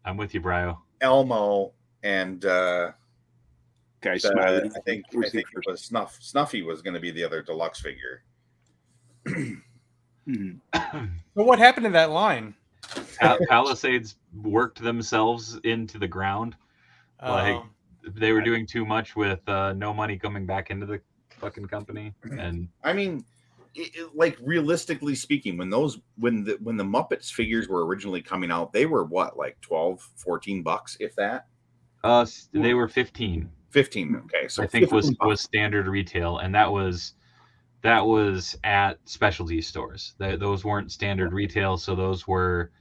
Speaker 1: I'm with you, Brio.
Speaker 4: Elmo, and
Speaker 3: Guy smiling.
Speaker 4: I think it was Snuffy was going to be the other deluxe figure.
Speaker 2: So what happened to that line?
Speaker 1: Palisades worked themselves into the ground. Like they were doing too much with no money coming back into the fucking company. And
Speaker 4: I mean, like realistically speaking, when the Muppets figures were originally coming out, they were what, like $12-$14, if that?
Speaker 1: They were 15.
Speaker 4: 15. Okay, so
Speaker 1: I think was standard retail, and that was at specialty stores. Those weren't standard retail, so those were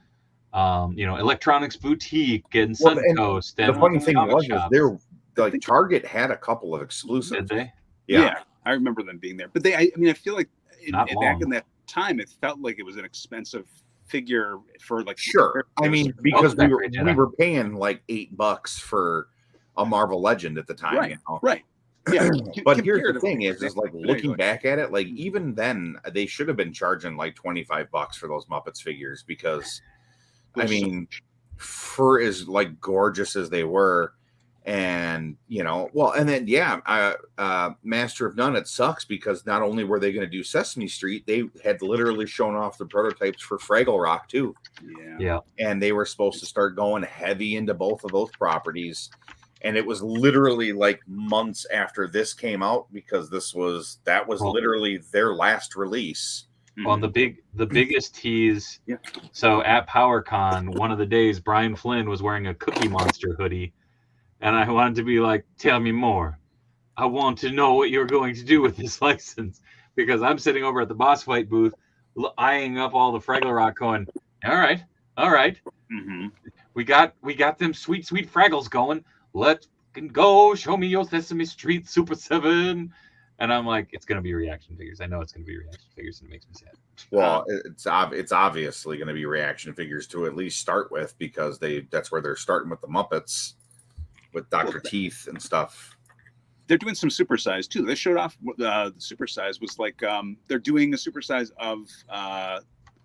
Speaker 1: electronics boutique and Suncoast.
Speaker 4: And the funny thing was they're like Target had a couple of exclusives.
Speaker 1: Did they?
Speaker 3: Yeah, I remember them being there. But I feel like back in that time, it felt like it was an expensive figure for like.
Speaker 4: Sure, I mean because we were paying like $8 for a Marvel Legend at the time,
Speaker 3: right? Right. Yeah.
Speaker 4: But here's the thing: is like looking back at it, like even then they should have been charging like $25 for those Muppets figures because, I mean, for as like gorgeous as they were. And and then Master of None, it sucks because not only were they going to do Sesame Street, they had literally shown off the prototypes for Fraggle Rock too.
Speaker 1: Yeah.
Speaker 4: And they were supposed to start going heavy into both of those properties, and it was literally like months after this came out because that was literally their last release.
Speaker 1: Well, the biggest tease. Yeah. So at PowerCon, one of the days, Brian Flynn was wearing a Cookie Monster hoodie. And I wanted to be like, tell me more. I want to know what you're going to do with this license. Because I'm sitting over at the boss fight booth, eyeing up all the Fraggle Rock going, all right. Mm-hmm. We got them sweet Fraggles going. Let's go. Show me your Sesame Street Super 7. And I'm like, it's going to be reaction figures. I know it's going to be reaction figures, and it makes me sad.
Speaker 4: Well, it's obviously going to be reaction figures to at least start with because that's where they're starting with the Muppets. With Dr. Teeth and stuff.
Speaker 3: They're doing some supersize too. They showed off the supersize was like they're doing a supersize of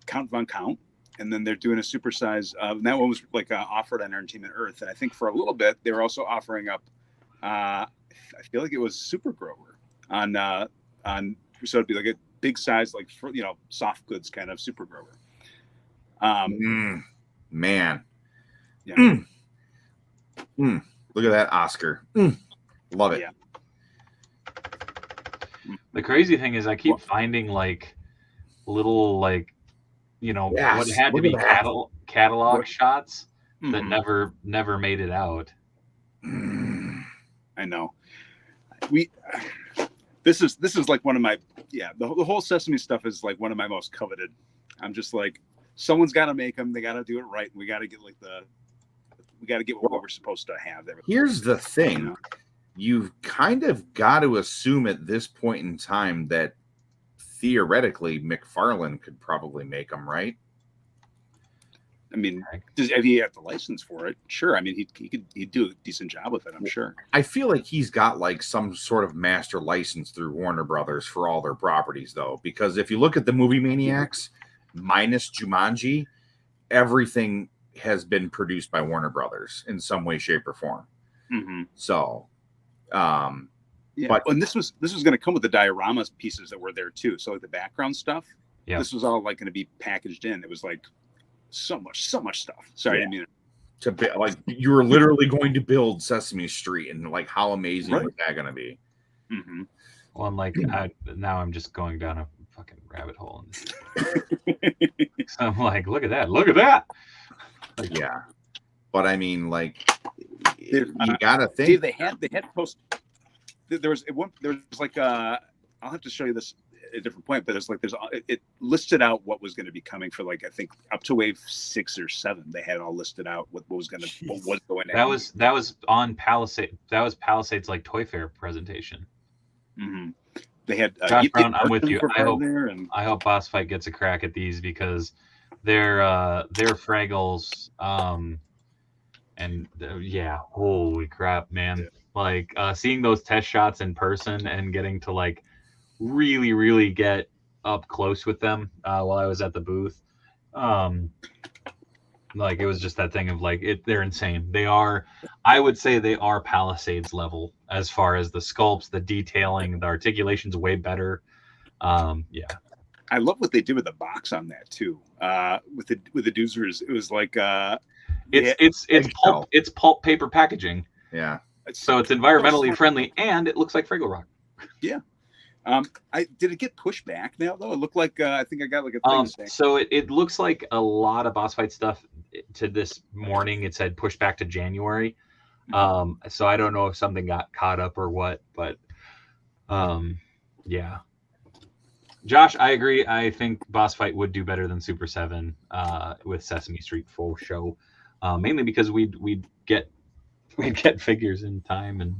Speaker 3: Count Von Count, and then they're doing a supersize of that one was like offered on Entertainment Earth, and I think for a little bit they were also offering up. I feel like it was Super Grover on so it'd be like a big size like for soft goods kind of Super Grover.
Speaker 4: Man,
Speaker 3: yeah.
Speaker 4: Look at that Oscar. Love it.
Speaker 3: Yeah.
Speaker 1: The crazy thing is I keep finding like little what had to be catalog shots that never made it out.
Speaker 3: I know. This is like one of my the whole Sesame stuff is like one of my most coveted. I'm just like someone's got to make them. They got to do it right. We got to get what we're supposed to have there.
Speaker 4: Here's the thing. You've kind of got to assume at this point in time that theoretically McFarlane could probably make them, right?
Speaker 3: I mean, if he had the license for it, sure. I mean, he'd do a decent job with it, I'm sure.
Speaker 4: I feel like he's got like some sort of master license through Warner Brothers for all their properties, though, because if you look at the Movie Maniacs, minus Jumanji, everything has been produced by Warner Brothers in some way, shape, or form.
Speaker 3: Mm-hmm.
Speaker 4: So,
Speaker 3: but and this was going to come with the diorama pieces that were there too. So like the background stuff, this was all like going to be packaged in. It was like so much stuff. Sorry, I mean
Speaker 4: to be like you were literally going to build Sesame Street, and like how amazing was that going to be?
Speaker 3: Mm-hmm.
Speaker 1: Well, and like now I'm just going down a fucking rabbit hole. So I'm like, look at that.
Speaker 4: Yeah, but I mean, like, you gotta think.
Speaker 3: Dave, they had post. There was like I'll have to show you this at a different point, but it listed out what was going to be coming for like I think up to wave 6 or 7. They had all listed out what was going to.
Speaker 1: That was on Palisade. That was Palisade's like Toy Fair presentation.
Speaker 3: Mm-hmm. They had
Speaker 1: Josh Brown. I'm with you. I hope Boss Fight gets a crack at these because they're Fraggles. Holy crap, man! Yeah. Like seeing those test shots in person and getting to like really get up close with them while I was at the booth. Like it was just that thing of like they're insane. They are, I would say they are Palisades level as far as the sculpts, the detailing, the articulation's way better. Yeah.
Speaker 3: I love what they did with the box on that too. With the doozers, it was like
Speaker 1: it's pulp paper packaging.
Speaker 4: Yeah.
Speaker 1: So it's environmentally friendly and it looks like Fraggle Rock.
Speaker 3: Yeah. Did it get pushed back now though? It looked like I think I got like a thing saying.
Speaker 1: So it looks like a lot of boss fight stuff to this morning. It said pushed back to January. So I don't know if something got caught up or what, but yeah. Josh, I agree. I think boss fight would do better than Super 7 with Sesame Street full show, mainly because we'd get figures in time and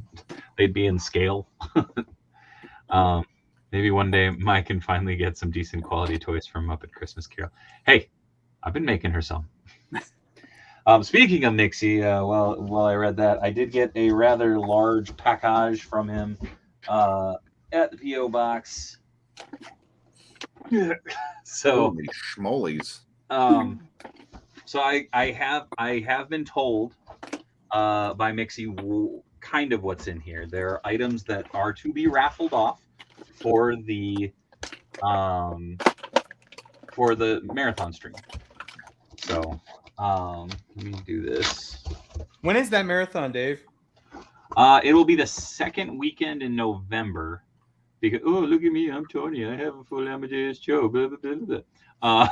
Speaker 1: they'd be in scale. Maybe one day Mike can finally get some decent quality toys from Muppet Christmas Carol. Hey, I've been making her some. Speaking of Nixie, while I read that, I did get a rather large package from him at the P.O. box. So
Speaker 4: holy schmolies.
Speaker 1: So I have been told by Mixie kind of what's in here. There are items that are to be raffled off for the marathon stream. So let me do this.
Speaker 2: When is that marathon, Dave?
Speaker 1: It will be the second weekend in November. Because look at me, I'm Tony. I have a full Amadeus show. Blah, blah, blah, blah.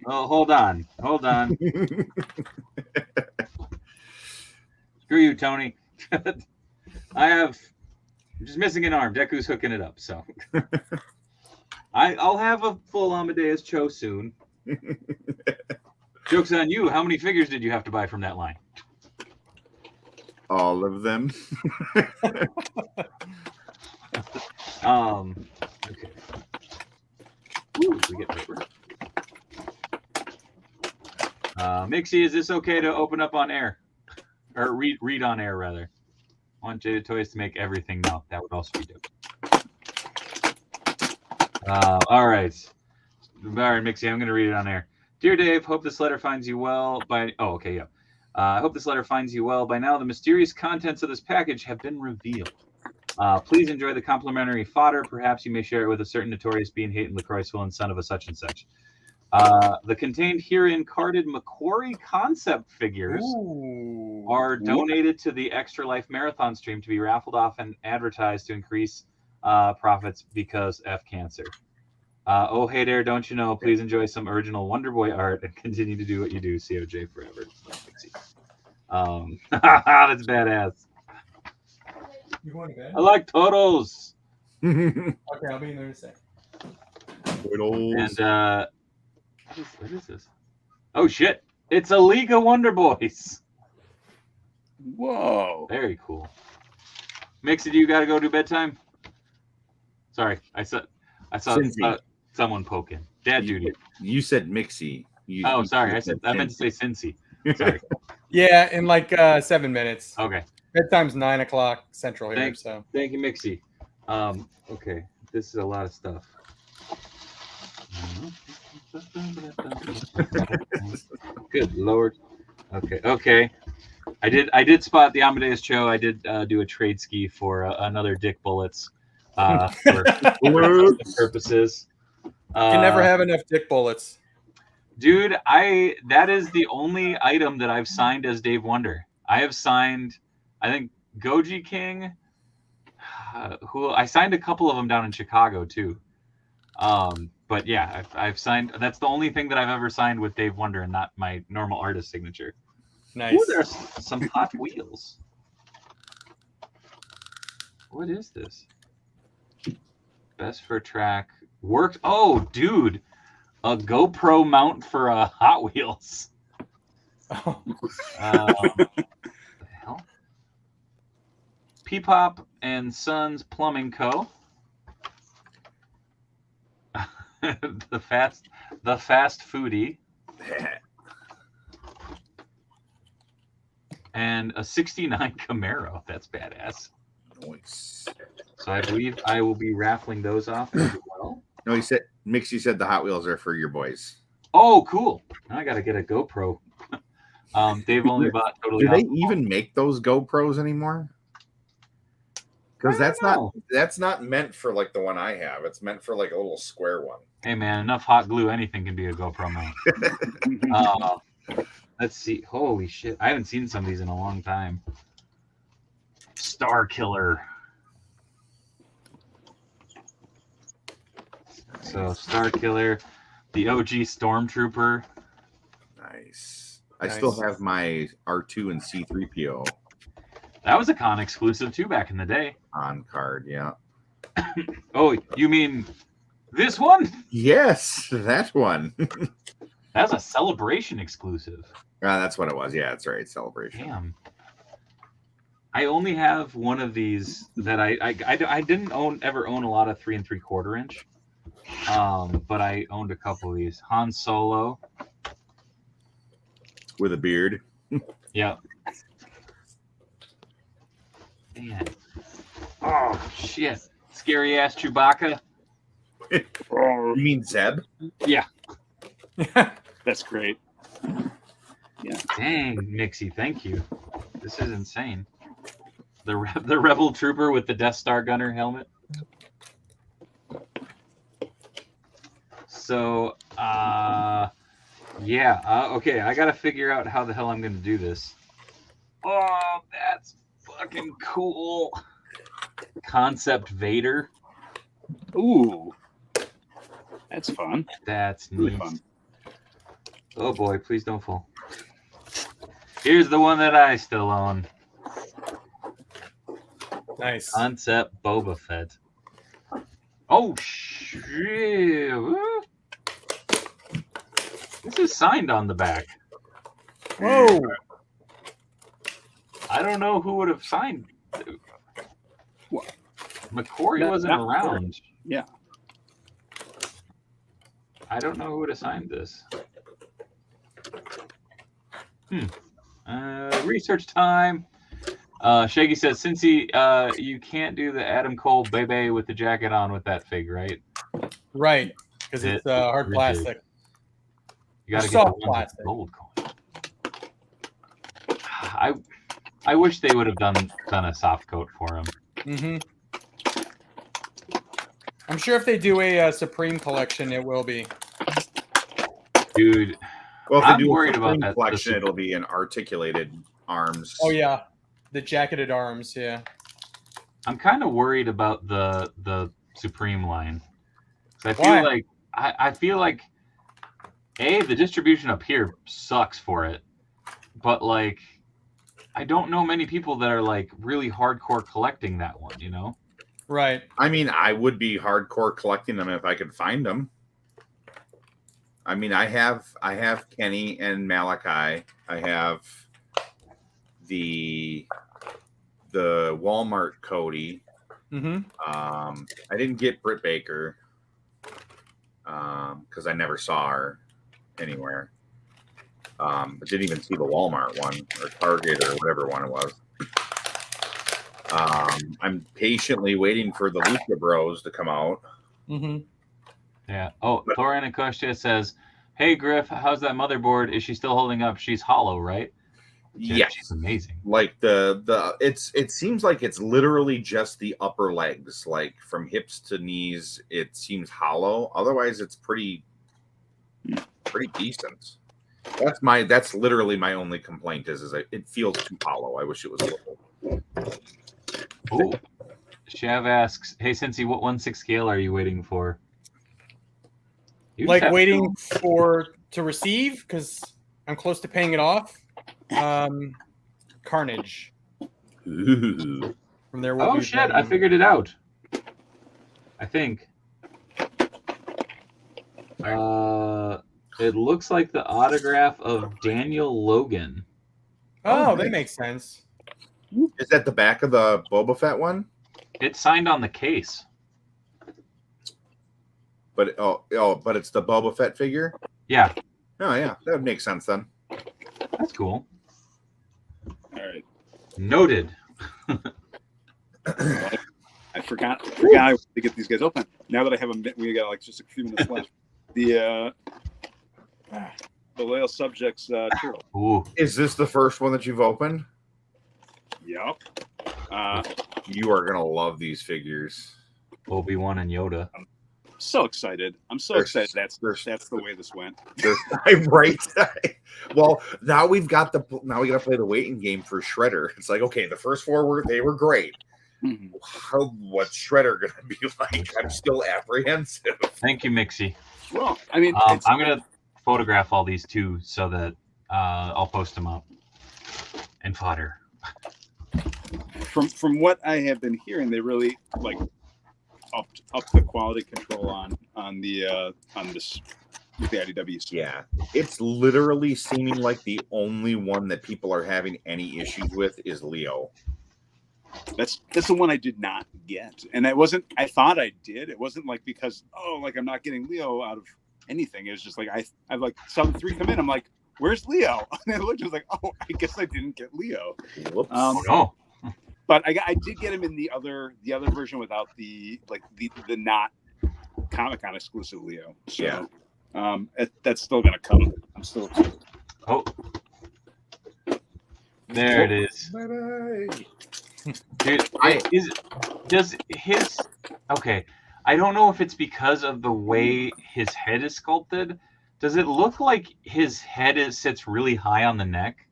Speaker 1: Oh, hold on. Screw you, Tony. I'm just missing an arm. Deku's hooking it up, so I'll have a full Amadeus Cho soon. Joke's on you. How many figures did you have to buy from that line?
Speaker 4: All of them.
Speaker 1: Okay. Ooh, we get paper. Mixie, is this okay to open up on air? Or read on air, rather. I want Jada Toys to make everything now. That would also be dope. All right, Mixie, I'm going to read it on air. Dear Dave, hope this letter finds you well by... Oh, okay, yeah. I hope this letter finds you well. By now, the mysterious contents of this package have been revealed. Please enjoy the complimentary fodder. Perhaps you may share it with a certain notorious bean hating LaCroixville and son of a such and such. The contained herein carded Macquarie concept figures are donated to the Extra Life Marathon stream to be raffled off and advertised to increase profits because F cancer. Oh, hey there, don't you know? Please enjoy some original Wonder Boy art and continue to do what you do. COJ forever. That's badass.
Speaker 2: You going to bed?
Speaker 1: I like turtles.
Speaker 2: Okay, I'll be in there in a sec.
Speaker 1: And what is this? Oh shit! It's a League of Wonder Boys.
Speaker 3: Whoa!
Speaker 1: Very cool. Mixie, do you got to go to bedtime? Sorry, I saw someone poking. Dad duty.
Speaker 4: You said Mixie.
Speaker 1: Sorry, I meant to say CINCY. Sorry.
Speaker 2: Yeah, in like 7 minutes.
Speaker 1: Okay.
Speaker 2: Bedtime's 9 o'clock Central here.
Speaker 1: Thank you, Mixie. Okay, this is a lot of stuff. Good Lord. Okay. I did spot the Amadeus Cho. I did do a trade ski for another Dick Bullets for purposes.
Speaker 2: You can never have enough Dick Bullets.
Speaker 1: Dude, that is the only item that I've signed as Dave Wonder. I have signed, I think, Goji King, who I signed a couple of them down in Chicago too. But yeah, I've signed. That's the only thing that I've ever signed with Dave Wonder and not my normal artist signature.
Speaker 2: Nice.
Speaker 1: Ooh, there's some Hot Wheels. What is this? Best for track worked. Oh, dude, a GoPro mount for Hot Wheels.
Speaker 2: Oh.
Speaker 1: What the hell? P-Pop and Sons Plumbing Co. the fast foodie. And a 69 Camaro. That's badass.
Speaker 4: Nice.
Speaker 1: So I believe I will be raffling those off as well.
Speaker 4: No, Mixie said the Hot Wheels are for your boys.
Speaker 1: Oh, cool. Now I got to get a GoPro. Dave only bought totally.
Speaker 4: Do they even make those GoPros anymore? Because that's not meant for like the one I have. It's meant for like a little square one.
Speaker 1: Hey man, enough hot glue, anything can be a GoPro mount. Let's see. Holy shit! I haven't seen some of these in a long time. Star Killer. So Star Killer, the OG Stormtrooper.
Speaker 4: Nice. I still have my R2 and C3PO
Speaker 1: That was a con exclusive too back in the day.
Speaker 4: on card. Yeah.
Speaker 1: Oh, you mean this one?
Speaker 4: Yes, that one.
Speaker 1: That's a Celebration exclusive.
Speaker 4: That's what it was. Yeah, that's right. Celebration.
Speaker 1: Damn. I only have one of these that I didn't ever own a lot of 3 3/4 inch. But I owned a couple of these. Han Solo
Speaker 4: with a beard.
Speaker 1: Yeah. Man. Oh shit. Scary ass Chewbacca.
Speaker 4: You mean Zeb?
Speaker 1: Yeah.
Speaker 3: That's great. Yeah.
Speaker 1: Dang, Mixie, thank you. This is insane. The Rebel Trooper with the Death Star gunner helmet. So, yeah. Okay, I gotta figure out how the hell I'm gonna do this. Oh, that's fucking cool. Concept Vader.
Speaker 3: Ooh. That's fun.
Speaker 1: That's
Speaker 3: Really
Speaker 1: neat.
Speaker 3: fun.
Speaker 1: Oh boy, please don't fall. Here's the one that I still own.
Speaker 2: Nice.
Speaker 1: Concept Boba Fett. Oh shit! This is signed on the back.
Speaker 2: Whoa!
Speaker 1: I don't know who would have signed.
Speaker 3: What?
Speaker 1: McCory wasn't
Speaker 3: not
Speaker 1: around.
Speaker 3: Yeah.
Speaker 1: I don't know who would have signed this. Research time. Shaggy says, CINCY, you can't do the Adam Cole Bebe with the jacket on with that fig, right?
Speaker 2: Right, because it's hard
Speaker 1: rigid.
Speaker 2: plastic.
Speaker 1: You gotta get
Speaker 2: Soft
Speaker 1: the one that's
Speaker 2: plastic.
Speaker 1: gold coin. I wish they would have done a soft coat for him.
Speaker 2: Mm-hmm. I'm sure if they do a Supreme collection, it will be.
Speaker 1: Dude,
Speaker 4: Well, if they
Speaker 1: I'm
Speaker 4: do
Speaker 1: worried
Speaker 4: a
Speaker 1: about
Speaker 4: Supreme
Speaker 1: that.
Speaker 4: collection, it'll be an articulated arms.
Speaker 2: Oh yeah, the jacketed arms. Yeah.
Speaker 1: I'm kind of worried about the Supreme line. I feel
Speaker 2: Why?
Speaker 1: like I feel like the distribution up here sucks for it, but like I don't know many people that are like really hardcore collecting that one. You know?
Speaker 2: Right.
Speaker 4: I mean, I would be hardcore collecting them if I could find them. I mean, I have Kenny and Malachi. I have the Walmart Cody.
Speaker 2: Mm-hmm.
Speaker 4: I didn't get Britt Baker because I never saw her anywhere. But didn't even see the Walmart one or Target or whatever one it was. I'm patiently waiting for the Lucha Bros to come out.
Speaker 2: Mm-hmm.
Speaker 1: Yeah. Oh, Thorin Acosta says, "Hey Griff, how's that motherboard? Is she still holding up? She's hollow, right?"
Speaker 4: Yeah,
Speaker 1: she's amazing.
Speaker 4: Like it seems like it's literally just the upper legs, like from hips to knees. It seems hollow. Otherwise, it's pretty decent. That's literally my only complaint is it feels too hollow. I wish it was a little.
Speaker 1: Oh, Shav asks, "Hey CINCY, what 1/6 scale are you waiting for?" You
Speaker 2: Like
Speaker 1: just have
Speaker 2: waiting to receive because I'm close to paying it off. Carnage.
Speaker 4: Ooh.
Speaker 2: From there.
Speaker 1: Oh shit! I figured it out. I think. It looks like the autograph of Daniel Logan.
Speaker 2: Oh, that makes sense.
Speaker 4: Is that the back of the Boba Fett one?
Speaker 1: It's signed on the case.
Speaker 4: But but it's the Boba Fett figure.
Speaker 1: Yeah.
Speaker 4: Oh yeah, that would make sense then.
Speaker 1: That's cool.
Speaker 3: All right.
Speaker 1: Noted.
Speaker 3: I forgot to get these guys open. Now that I have we got like just a few minutes left. loyal subjects turtle.
Speaker 1: Ooh,
Speaker 4: Is this the first one that you've opened?
Speaker 3: Yep.
Speaker 4: You are gonna love these figures.
Speaker 1: Obi-Wan and Yoda.
Speaker 3: So excited! I'm so excited. That's the way this went.
Speaker 4: I'm right. Well, now we got to play the waiting game for Shredder. It's like, okay, the first four were great.
Speaker 3: Mm-hmm.
Speaker 4: What's Shredder gonna be like? I'm still apprehensive.
Speaker 1: Thank you, Mixie.
Speaker 3: Well, I mean,
Speaker 1: I'm gonna photograph all these too, so that I'll post them up and fodder.
Speaker 3: From what I have been hearing, they really like up the quality control on this with the IDW stuff.
Speaker 4: Yeah, it's literally seeming like the only one that people are having any issues with is Leo.
Speaker 3: That's the one I did not get, and it wasn't. I thought I did. It wasn't like because like I'm not getting Leo out of anything. It was just like I like saw the 3 come in. I'm like, where's Leo? And I looked. I was like, I guess I didn't get Leo.
Speaker 4: Whoops.
Speaker 1: No.
Speaker 3: But I did get him in the other version without the not Comic-Con exclusive Leo. So,
Speaker 4: yeah.
Speaker 3: That's still gonna come. I'm still excited.
Speaker 1: Oh, there it is.
Speaker 4: Bye-bye.
Speaker 1: Dude, okay. I don't know if it's because of the way his head is sculpted. Does it look like his head sits really high on the neck?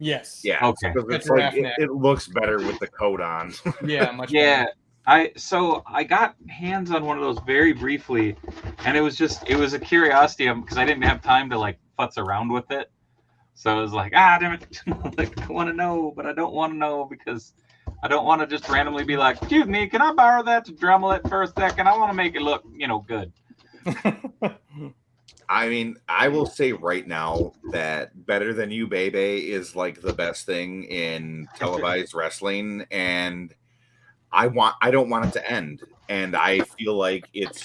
Speaker 2: Yes.
Speaker 4: Yeah.
Speaker 1: Okay.
Speaker 4: It's like it looks better with the coat on.
Speaker 2: Yeah. Much.
Speaker 1: Yeah.
Speaker 2: Better.
Speaker 1: I got hands on one of those very briefly, and it was a curiosity because I didn't have time to like futz around with it. So I was like, damn it. Like, I want to know, but I don't want to know because I don't want to just randomly be like, excuse me, can I borrow that to Dremel it for a second? I want to make it look, good.
Speaker 4: I mean, I will say right now that Better Than You, Baby is like the best thing in televised wrestling, and I don't want it to end, and I feel like it's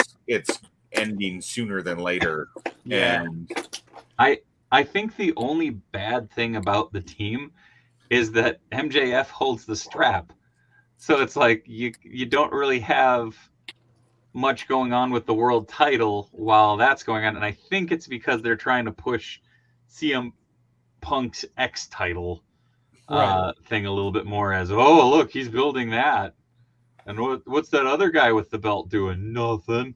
Speaker 4: ending sooner than later.
Speaker 2: Yeah.
Speaker 4: And
Speaker 1: I think the only bad thing about the team is that MJF holds the strap. So it's like you don't really have much going on with the world title while that's going on. And I think it's because they're trying to push CM Punk's X title thing a little bit more as, look, he's building that. And what's that other guy with the belt doing? Nothing.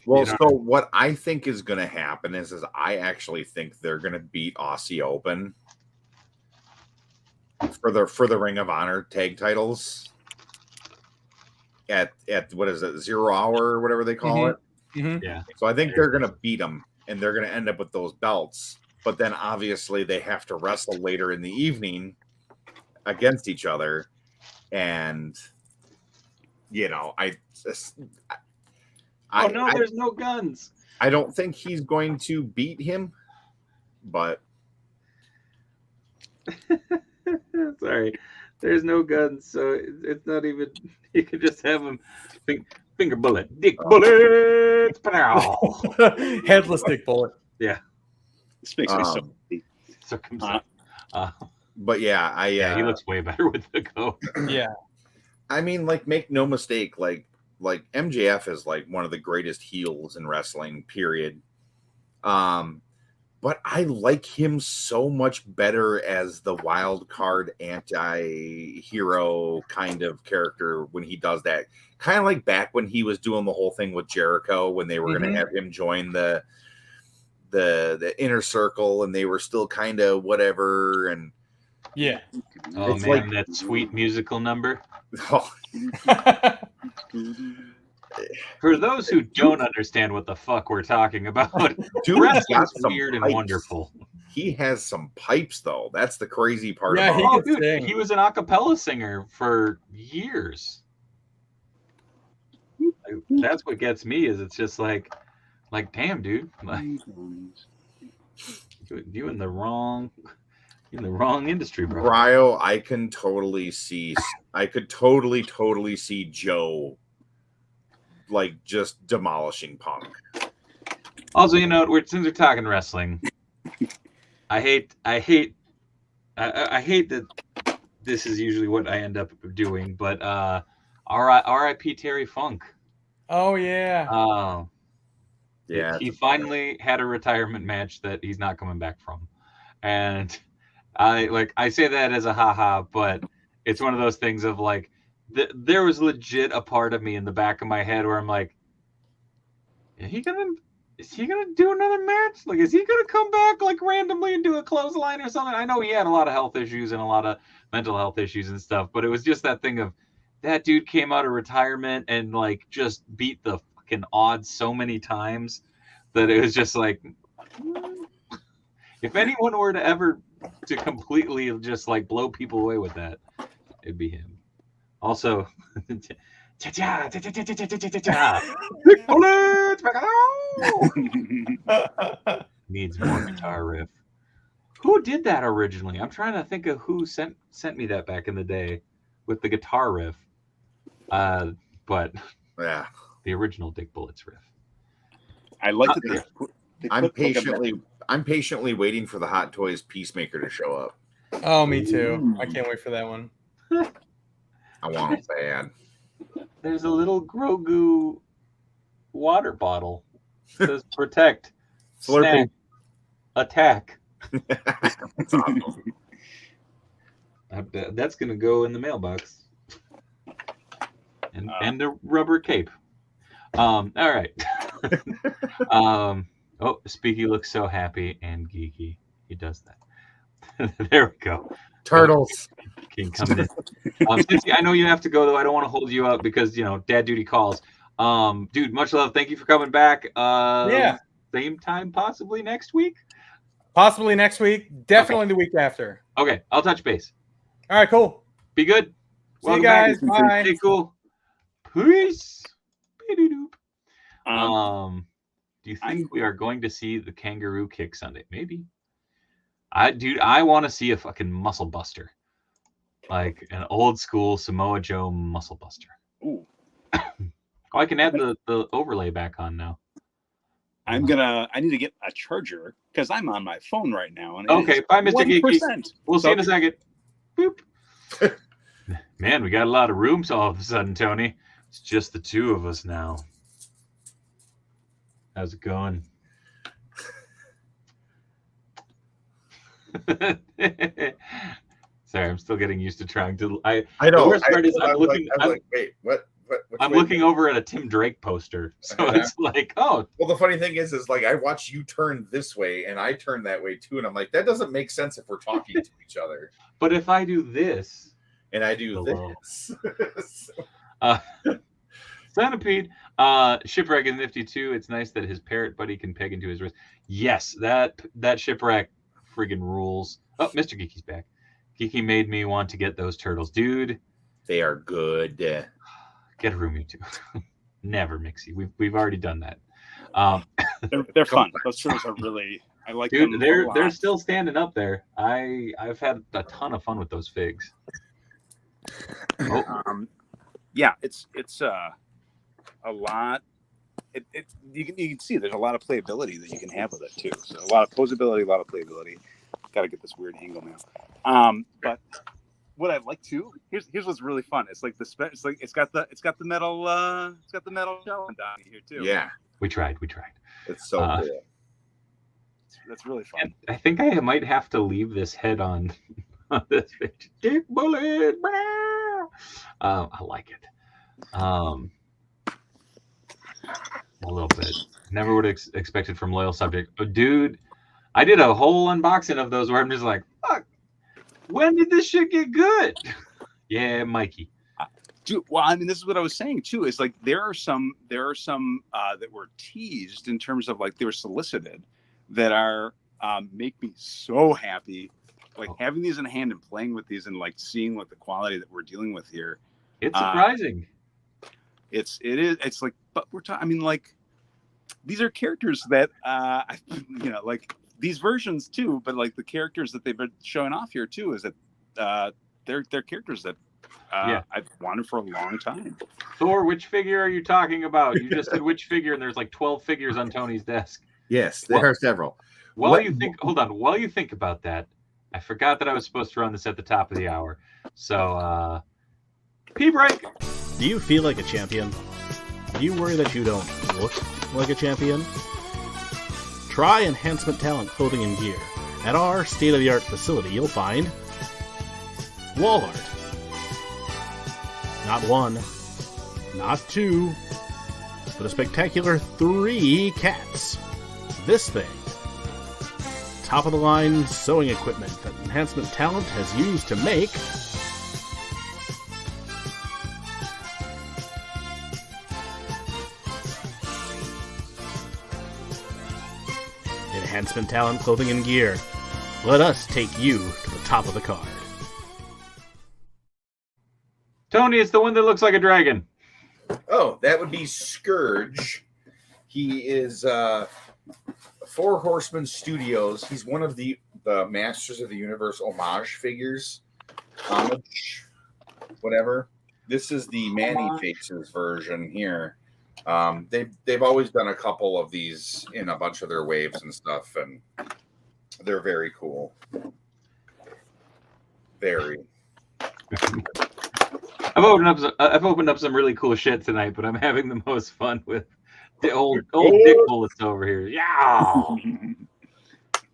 Speaker 4: Well, so what I think is going to happen is I actually think they're going to beat Aussie Open for the Ring of Honor tag titles at what is it, 0 hour or whatever they call it.
Speaker 2: Mm-hmm.
Speaker 1: Yeah.
Speaker 4: So I think they're going to beat them, and they're going to end up with those belts. But then obviously they have to wrestle later in the evening against each other, and there's
Speaker 1: no guns.
Speaker 4: I don't think he's going to beat him, but
Speaker 1: sorry, there's no guns, so it's not even. You can just have him finger bullet, dick bullet,
Speaker 2: Headless dick bullet.
Speaker 1: Yeah,
Speaker 3: this makes me so happy.
Speaker 1: Circumcised.
Speaker 4: But yeah,
Speaker 1: he looks way better with the coat.
Speaker 2: Yeah,
Speaker 4: I mean, like, make no mistake, like MJF is like one of the greatest heels in wrestling, period. But I like him so much better as the wild card anti-hero kind of character when he does that. Kind of like back when he was doing the whole thing with Jericho when they were going to have him join the inner circle, and they were still kind of whatever. And
Speaker 2: yeah.
Speaker 1: Oh
Speaker 4: it's
Speaker 1: man, that sweet musical number.
Speaker 4: Oh.
Speaker 1: For those who don't understand what the fuck we're talking about,
Speaker 4: Dude,
Speaker 1: wrestling's weird and wonderful.
Speaker 4: He has some pipes, though. That's the crazy part.
Speaker 2: Yeah,
Speaker 4: about
Speaker 2: he
Speaker 4: it.
Speaker 2: can sing.
Speaker 1: He was an a cappella singer for years. That's what gets me. Is it's just like, damn, dude, like, you in the wrong industry, bro.
Speaker 4: Ryo, I could totally see Joe like just demolishing Punk.
Speaker 1: Also, since we're talking wrestling, I hate that this is usually what I end up doing, but R.I.P. Terry Funk.
Speaker 2: Oh yeah.
Speaker 4: Yeah,
Speaker 1: He finally had a retirement match that he's not coming back from. And I say that as a haha, but it's one of those things of like, there was legit a part of me in the back of my head where I'm like, is he gonna do another match? Like, is he gonna come back like randomly and do a clothesline or something? I know he had a lot of health issues and a lot of mental health issues and stuff, but it was just that thing of that dude came out of retirement and like just beat the fucking odds so many times that it was just like, if anyone were to ever to completely just like blow people away with that, it'd be him. Also, needs more guitar riff. Who did that originally? I'm trying to think of who sent me that back in the day with the guitar riff. But
Speaker 4: yeah,
Speaker 1: the original Dick Bullets riff.
Speaker 3: I like that.
Speaker 4: I'm patiently waiting for the Hot Toys Peacemaker to show up.
Speaker 2: Oh, me too. I can't wait for that one.
Speaker 4: I want it bad.
Speaker 1: There's a little Grogu water bottle. It says protect, snack, attack.
Speaker 4: That's awesome.
Speaker 1: That's gonna go in the mailbox. And a rubber cape. All right. Oh, Speaky looks so happy and geeky. He does that. There we go.
Speaker 4: Turtles.
Speaker 1: King coming in. CINCY, I know you have to go though. I don't want to hold you up because dad duty calls. Dude, much love. Thank you for coming back.
Speaker 2: Yeah.
Speaker 1: Same time, possibly next week.
Speaker 2: Possibly next week. Definitely the week after.
Speaker 1: Okay, I'll touch base.
Speaker 2: All right, cool.
Speaker 1: Be good.
Speaker 2: See you guys. Bye.
Speaker 1: Stay cool. Peace. Do you think we are going to see the kangaroo kick Sunday? Maybe. I want to see a fucking muscle buster. Like an old school Samoa Joe muscle buster.
Speaker 3: Ooh.
Speaker 1: Oh, I can add the overlay back on now.
Speaker 3: I need to get a charger because I'm on my phone right now. And
Speaker 1: okay, bye, Mr. Geeky. We'll see you in a second. Boop. Man, we got a lot of rooms all of a sudden, Tony. It's just the two of us now. How's it going? Sorry, I'm still getting used to trying to. I know. The worst part is I'm looking.
Speaker 4: Wait, what?
Speaker 1: I'm looking over at a Tim Drake poster, so it's like, oh.
Speaker 4: Well, the funny thing is like I watch you turn this way and I turn that way too, and I'm like, that doesn't make sense if we're talking to each other.
Speaker 1: But if I do this,
Speaker 4: and I do this,
Speaker 1: Centipede, Shipwreck is nifty too. It's nice that his parrot buddy can peg into his wrist. Yes, that Shipwreck friggin' rules. Oh, Mr. Geeky's back. Geeky made me want to get those turtles, dude.
Speaker 4: They are good.
Speaker 1: Get a room, you two. Never, Mixie. We've already done that.
Speaker 3: They're fun. Those turtles are really. I like
Speaker 1: dude,
Speaker 3: them.
Speaker 1: They're still standing up there. I've had a ton of fun with those figs. Oh.
Speaker 3: Yeah, it's a lot. You can see there's a lot of playability that you can have with it too. So a lot of posability, a lot of playability. Got to get this weird angle now. But what I like too, here's what's really fun. It's like it's got the metal shell on down here too.
Speaker 4: Yeah,
Speaker 1: we tried.
Speaker 4: It's so cool.
Speaker 3: That's really fun.
Speaker 1: I think I might have to leave this head on this page. Dick Bullet. I like it. A little bit. Never would have expected from Loyal Subject. But dude, I did a whole unboxing of those where I'm just like, fuck, when did this shit get good? Yeah, Mikey.
Speaker 3: Dude, well, I mean, this is what I was saying too. Is like there are some that were teased in terms of like they were solicited that are make me so happy. Like having these in hand and playing with these and like seeing what the quality that we're dealing with here.
Speaker 1: It's surprising.
Speaker 3: It's like, but we're talking. I mean, like these are characters that like these versions too. But like the characters that they've been showing off here too is that they're characters that I've wanted for a long time.
Speaker 1: Thor, which figure are you talking about? You just said which figure, and there's like 12 figures on Tony's desk.
Speaker 4: Yes, there are several.
Speaker 1: While you think about that, I forgot that I was supposed to run this at the top of the hour. So, P-break.
Speaker 5: Do you feel like a champion? Do you worry that you don't look like a champion? Try Enhancement Talent Clothing and Gear. At our state-of-the-art facility, you'll find wall art. Not one, not two, but a spectacular 3 cats. This thing. Top-of-the-line sewing equipment that Enhancement Talent has used to make Enhancement Talent Clothing and Gear. Let us take you to the top of the card.
Speaker 1: Tony, it's the one that looks like a dragon.
Speaker 4: Oh, that would be Scourge. He is Four Horsemen Studios. He's one of the Masters of the Universe homage figures. Homage, whatever. This is the Manny Faces version here. They've always done a couple of these in a bunch of their waves and stuff, and they're very cool. Very.
Speaker 1: I've opened up some really cool shit tonight, but I'm having the most fun with the old Dick Bullets over here. Yeah.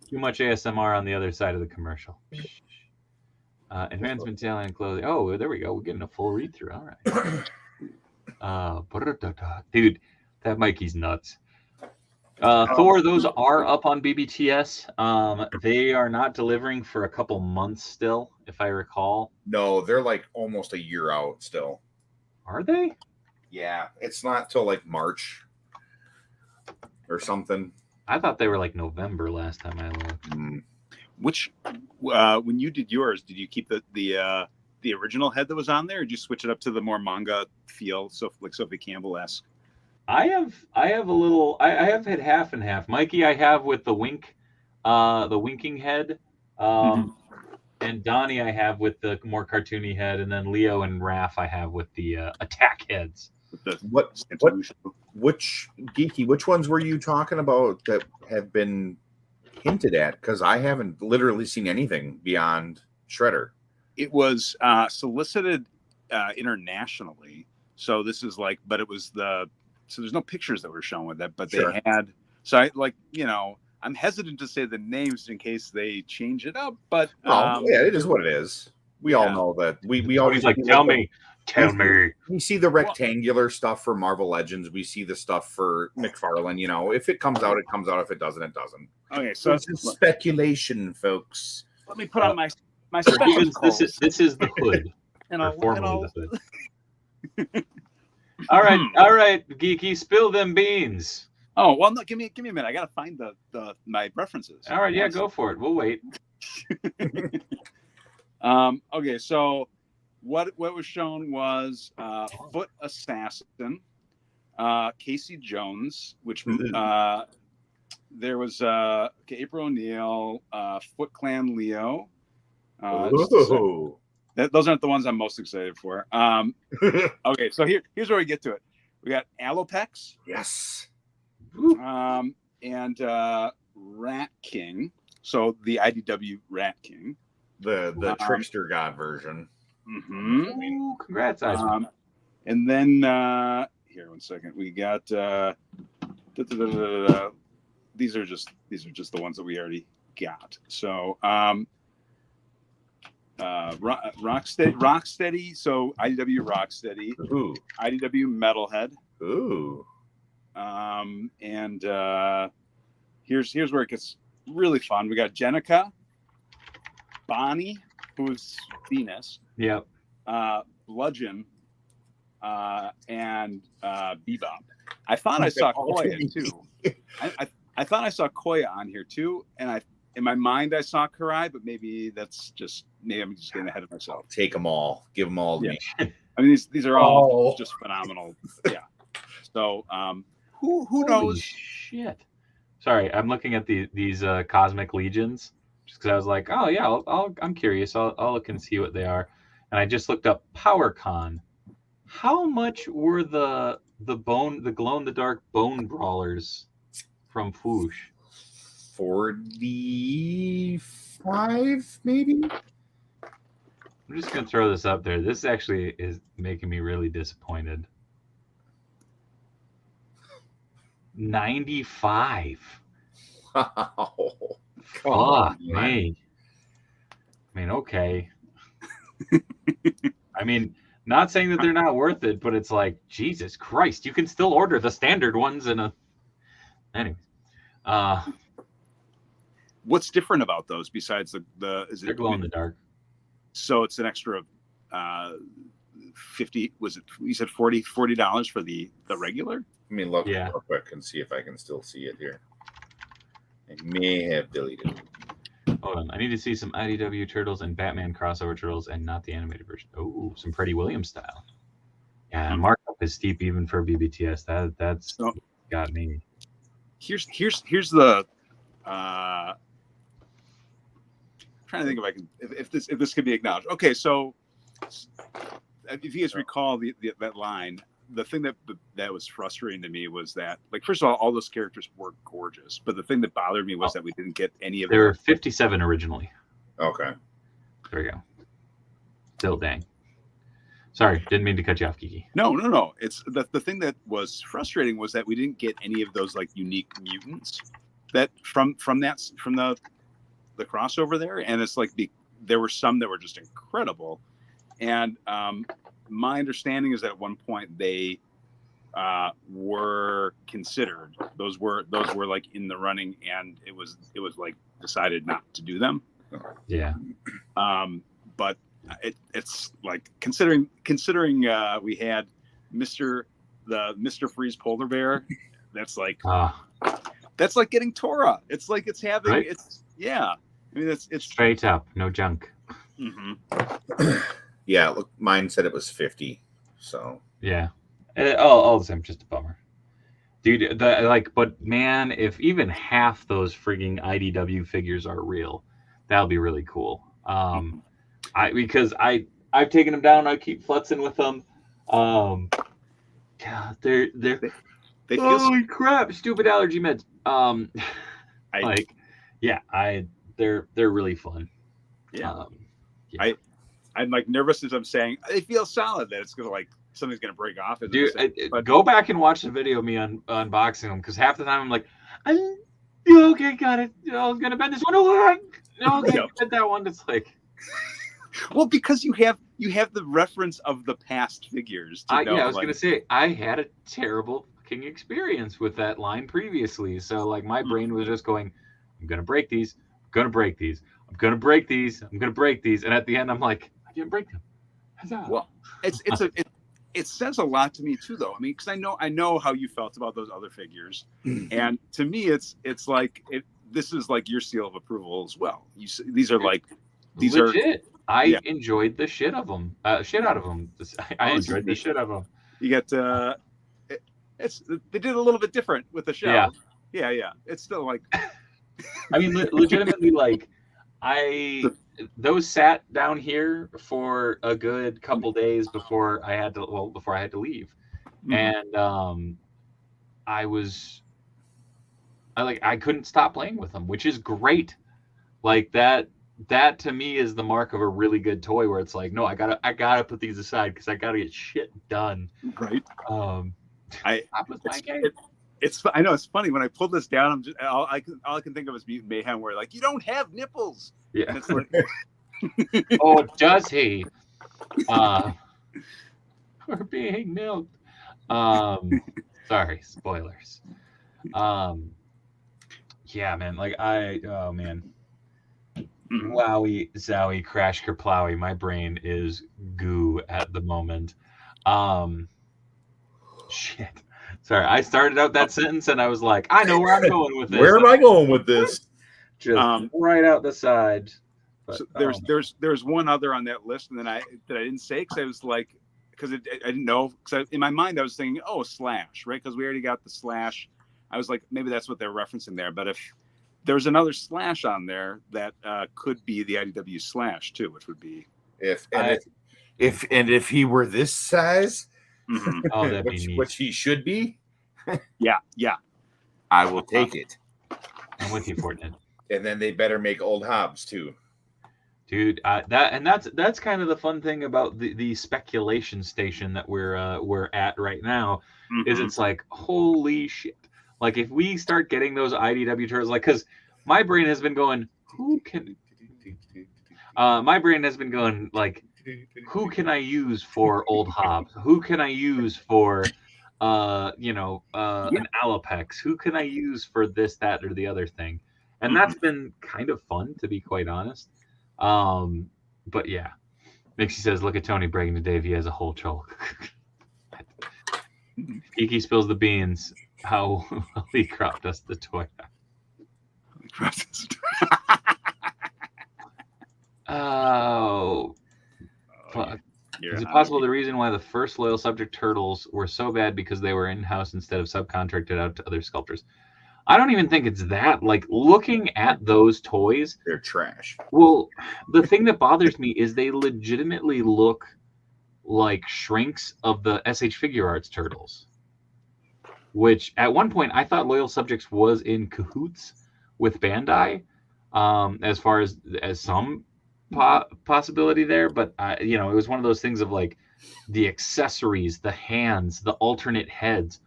Speaker 1: Too much ASMR on the other side of the commercial. Advancement talent and clothing. Oh, there we go. We're getting a full read through. All right. Dude, that Mikey's nuts. Thor, those are up on BBTS. They are not delivering for a couple months still, if I recall.
Speaker 4: No, they're like almost a year out still.
Speaker 1: Are they?
Speaker 4: Yeah, it's not till like March or something.
Speaker 1: I thought they were like November last time I looked.
Speaker 3: Which, when you did yours, did you keep the original head that was on there, or did you switch it up to the more manga feel, so like Sophie Campbell-esque?
Speaker 1: I have a little. I have had half and half. Mikey, I have with the winking head, and Donnie I have with the more cartoony head, and then Leo and Raph I have with the attack heads.
Speaker 4: Which Geeky? Which ones were you talking about that have been hinted at? Because I haven't literally seen anything beyond Shredder.
Speaker 3: It was solicited internationally, so this is like, but it was so there's no pictures that were shown with it, but
Speaker 4: Sure.
Speaker 3: they had. So I'm hesitant to say the names in case they change it up, but
Speaker 4: Yeah, it is what it is. We all know that. We always
Speaker 1: like tell me.
Speaker 4: We see the rectangular stuff for Marvel Legends. We see the stuff for McFarlane. If it comes out, it comes out. If it doesn't, it doesn't.
Speaker 3: Okay, so
Speaker 4: it's speculation, folks.
Speaker 3: Let me put on my spectacles.
Speaker 1: This is the hood.
Speaker 3: and I'll
Speaker 1: the hood. All right, Geeky, spill them beans.
Speaker 3: Oh well, no, give me a minute. I gotta find my references.
Speaker 1: All right, yeah, go for it. We'll wait.
Speaker 3: Okay, so what was shown was Foot Assassin, Casey Jones, which there was April O'Neil, Foot Clan Leo. Those aren't the ones I'm most excited for. Okay, so here's where we get to it. We got Alopex.
Speaker 4: Yes.
Speaker 3: And Rat King. So the IDW Rat King.
Speaker 4: The Trickster God version.
Speaker 3: Mm-hmm.
Speaker 1: Ooh, congrats, Iceman.
Speaker 3: And then here, 1 second. We got these are just the ones that we already got. So Rocksteady. So IDW Rocksteady.
Speaker 4: Ooh.
Speaker 3: IDW Metalhead.
Speaker 4: Ooh.
Speaker 3: And here's where it gets really fun. We got Jenica, Bonnie, who's Venus.
Speaker 1: Yep.
Speaker 3: Bludgeon, and Bebop. I thought I saw Koya too. I thought I saw Koya on here too, and in my mind I saw Karai, but maybe I'm just getting ahead of myself.
Speaker 4: Take them all. Give them all to me.
Speaker 3: I mean, these are all just phenomenal. Yeah. So who knows?
Speaker 1: Shit. Sorry, I'm looking at these Cosmic Legions just because I was like, oh yeah, I'm curious. I'll look and see what they are. And I just looked up PowerCon. How much were the glow in the dark bone brawlers from Foosh?
Speaker 4: 45 maybe.
Speaker 1: I'm just gonna throw this up there. This actually is making me really disappointed. 95.
Speaker 4: Wow. Come
Speaker 1: Oh,
Speaker 4: on, man.
Speaker 1: me. I mean, okay. I mean, not saying that they're not worth it, but it's like, Jesus Christ, you can still order the standard ones in a. Anyway,
Speaker 3: What's different about those besides the is
Speaker 1: they're
Speaker 3: it
Speaker 1: glow in the dark.
Speaker 3: So it's an extra 50, was it, you said $40 for the regular?
Speaker 4: Let me look
Speaker 1: Yeah.
Speaker 4: real quick and see if I can still see it here. I may have deleted it.
Speaker 1: Hold on, I need to see some IDW Turtles and Batman crossover Turtles, and not the animated version. Oh, some Freddie Williams style. Yeah, markup is steep even for BBTS. That's
Speaker 3: So,
Speaker 1: got me.
Speaker 3: here's the trying to think if this could be acknowledged. Okay, so if you guys recall that line, the thing that was frustrating to me was that, like, first of all those characters were gorgeous, but the thing that bothered me was that we didn't get any of
Speaker 1: There were
Speaker 3: them.
Speaker 1: 57 originally.
Speaker 4: Okay.
Speaker 1: There we go. Still dang. Sorry, didn't mean to cut you off, Kiki.
Speaker 3: No. It's the thing that was frustrating was that we didn't get any of those like unique mutants that from the crossover there, and it's like there were some that were just incredible, and my understanding is that at one point they were considered. Those were like in the running, and it was like decided not to do them.
Speaker 1: Yeah.
Speaker 3: But it's like considering we had Mr. Freeze polar bear. That's like getting Torah. It's like it's having
Speaker 1: right?
Speaker 3: it's yeah. I mean it's
Speaker 1: Straight up, no junk.
Speaker 3: Mm-hmm.
Speaker 4: Yeah, look, mine said it was 50. So
Speaker 1: Yeah. All the same, just a bummer. Dude, but man, if even half those frigging IDW figures are real, that'll be really cool. Because I've taken them down, I keep flutzing with them. God, they
Speaker 3: feel
Speaker 1: holy crap, stupid allergy meds. They're really fun.
Speaker 3: Yeah.
Speaker 1: Yeah.
Speaker 3: I'm like nervous as I'm saying they feel solid that it's gonna like something's gonna break off.
Speaker 1: Dude, go back and watch the video of me unboxing them, because half the time I'm like, okay, got it. I was gonna bend this one. Okay, bend that one. It's like,
Speaker 3: well, because you have the reference of the past figures. I was
Speaker 1: gonna say I had a terrible fucking experience with that line previously, so like my brain was just going, I'm gonna break these. I'm gonna break these. I'm gonna break these. I'm gonna break these. And at the end, I'm like, I didn't break them.
Speaker 3: Well, it says a lot to me too, though. I mean, because I know how you felt about those other figures, and to me, it's like this is like your seal of approval as well. These are
Speaker 1: legit. I enjoyed the shit of them. Shit out of them. I enjoyed the shit of them.
Speaker 3: You get they did a little bit different with the show. Yeah. It's still like.
Speaker 1: I mean, legitimately, like those sat down here for a good couple days before I had to leave, and I couldn't stop playing with them, which is great. Like that to me is the mark of a really good toy, where it's like, no, I gotta put these aside because I gotta get shit done.
Speaker 3: Right.
Speaker 1: I
Speaker 3: know it's funny when I pulled this down. I'm just all I can think of is Mutant Mayhem, where like you don't have nipples.
Speaker 1: Yeah.
Speaker 3: And it's like,
Speaker 1: oh, does he? We're being milked. Sorry, spoilers. Yeah, man. Like oh man. Wowie, zowie, crash, kerplowie. My brain is goo at the moment. Shit. Sorry, I started out that sentence and I was like, I know where I'm going with this.
Speaker 4: Where am I going with this?
Speaker 1: Just right out the side. But,
Speaker 3: so there's one other on that list, and then I didn't say because I was like, because I didn't know, because in my mind I was thinking, oh, Slash, right? Because we already got the Slash. I was like, maybe that's what they're referencing there. But if there's another Slash on there, that could be the IDW Slash too, which would be
Speaker 4: if he were this size.
Speaker 3: Mm-hmm.
Speaker 1: Oh, that'd be neat.
Speaker 4: Which he should be.
Speaker 3: Yeah.
Speaker 4: I will take it.
Speaker 1: I'm with you, Fortnite.
Speaker 4: And then they better make old Hobbs too,
Speaker 1: dude. That's kind of the fun thing about the speculation station that we're at right now. Is it's like, holy shit, Like if we start getting those IDW turtles, like because my brain has been going, who can I use for Old Hobbs? Who can I use for an Alopex? Who can I use for this, that, or the other thing? And that's been kind of fun, to be quite honest. But yeah, Mixie says, look at Tony bragging to Dave he has a whole choke. Kiki spills the beans. How Lee cropped us the toy. Oh, fuck. Is it possible the reason why the first Loyal Subject turtles were so bad because they were in-house instead of subcontracted out to other sculptors? I don't even think it's that. Like, looking at those toys,
Speaker 4: they're trash.
Speaker 1: Well, the thing that bothers me is they legitimately look like shrinks of the SH Figure Arts turtles, which at one point I thought Loyal Subjects was in cahoots with Bandai, as far as some possibility there, but it was one of those things of like the accessories, the hands, the alternate heads,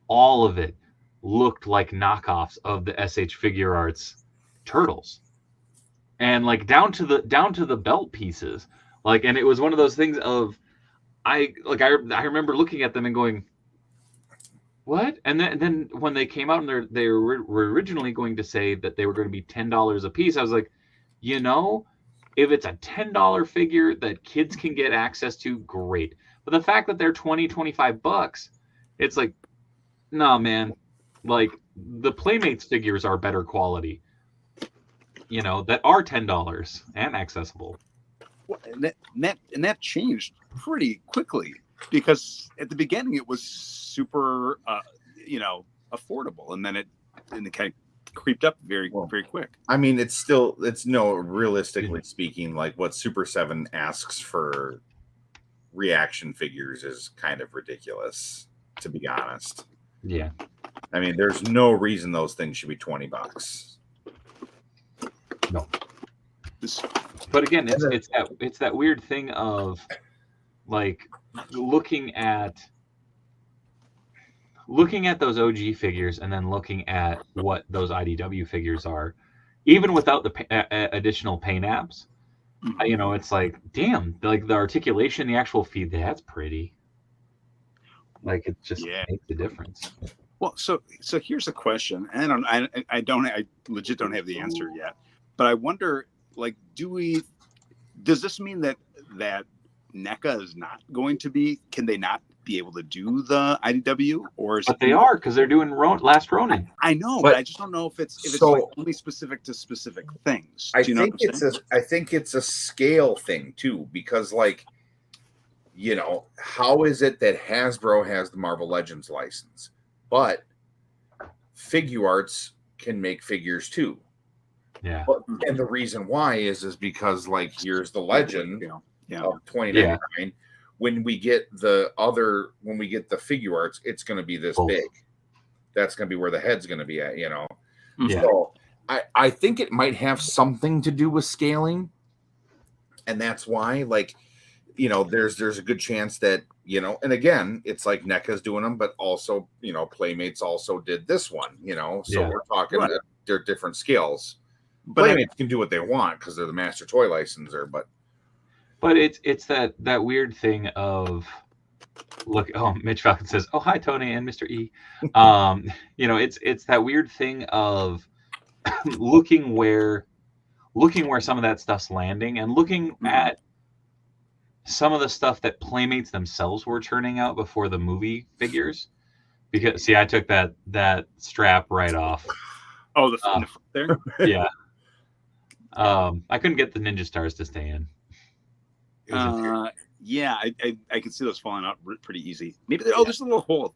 Speaker 1: all of it looked like knockoffs of the SH Figure Arts turtles, and like down to the belt pieces, like, and it was one of those things of I remember looking at them and going, what? And then when they came out and they were originally going to say that they were going to be $10 a piece, I was like, if it's a $10 figure that kids can get access to, great. But the fact that they're $20-$25, it's like, no, man. Like, the Playmates figures are better quality, that are $10 and accessible.
Speaker 3: Well, and that changed pretty quickly, because at the beginning it was super, affordable, and then it kind of creeped up very quick.
Speaker 4: I mean, realistically speaking, like what Super 7 asks for reaction figures is kind of ridiculous, to be honest.
Speaker 1: Yeah.
Speaker 4: I mean, there's no reason those things should be $20.
Speaker 1: No. But again, it's that weird thing of like looking at those OG figures and then looking at what those IDW figures are, even without the additional paint apps. It's like, damn, like the articulation, the actual feed, that's pretty. Like, it just makes a difference.
Speaker 3: Well, so here's a question, and I legit don't have the answer yet, but I wonder, like, does this mean that NECA is not going to be? Can they not be able to do the IDW, or?
Speaker 1: But they are, because they're doing Last Ronin.
Speaker 3: I know, but I just don't know if it's like only specific to specific things.
Speaker 4: I think it's a scale thing too, because like, how is it that Hasbro has the Marvel Legends license, but Figure Arts can make figures too?
Speaker 1: Yeah.
Speaker 4: And the reason why is because, like, here's the Legend of 2099. Yeah. When we get the Figure Arts, it's going to be this big. That's going to be where the head's going to be at, Yeah. So I think it might have something to do with scaling, and that's why, like, there's a good chance that, and again, it's like NECA's doing them, but also, Playmates also did this one, so we're talking that they're different scales. But Playmates can do what they want because they're the master toy licensor, but
Speaker 1: it's that weird thing of, look, Mitch Falcon says, oh, hi, Tony and Mr. E. It's that weird thing of looking where some of that stuff's landing, and looking at some of the stuff that Playmates themselves were churning out before the movie figures. Because, see, I took that strap right off.
Speaker 3: Oh, the front there?
Speaker 1: Yeah. I couldn't get the Ninja Stars to stay in.
Speaker 3: Yeah, I can see those falling out pretty easy. Maybe there's a little hole.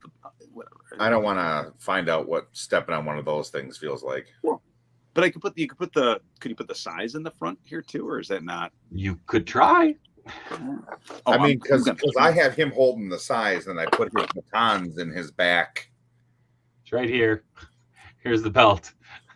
Speaker 3: Whatever.
Speaker 4: I don't want to find out what stepping on one of those things feels like.
Speaker 3: Well, but could you put the size in the front here too, or is that not?
Speaker 1: You could try.
Speaker 4: I mean, because I have him holding the size, and I put his batons in his back.
Speaker 1: It's right here. Here's the belt.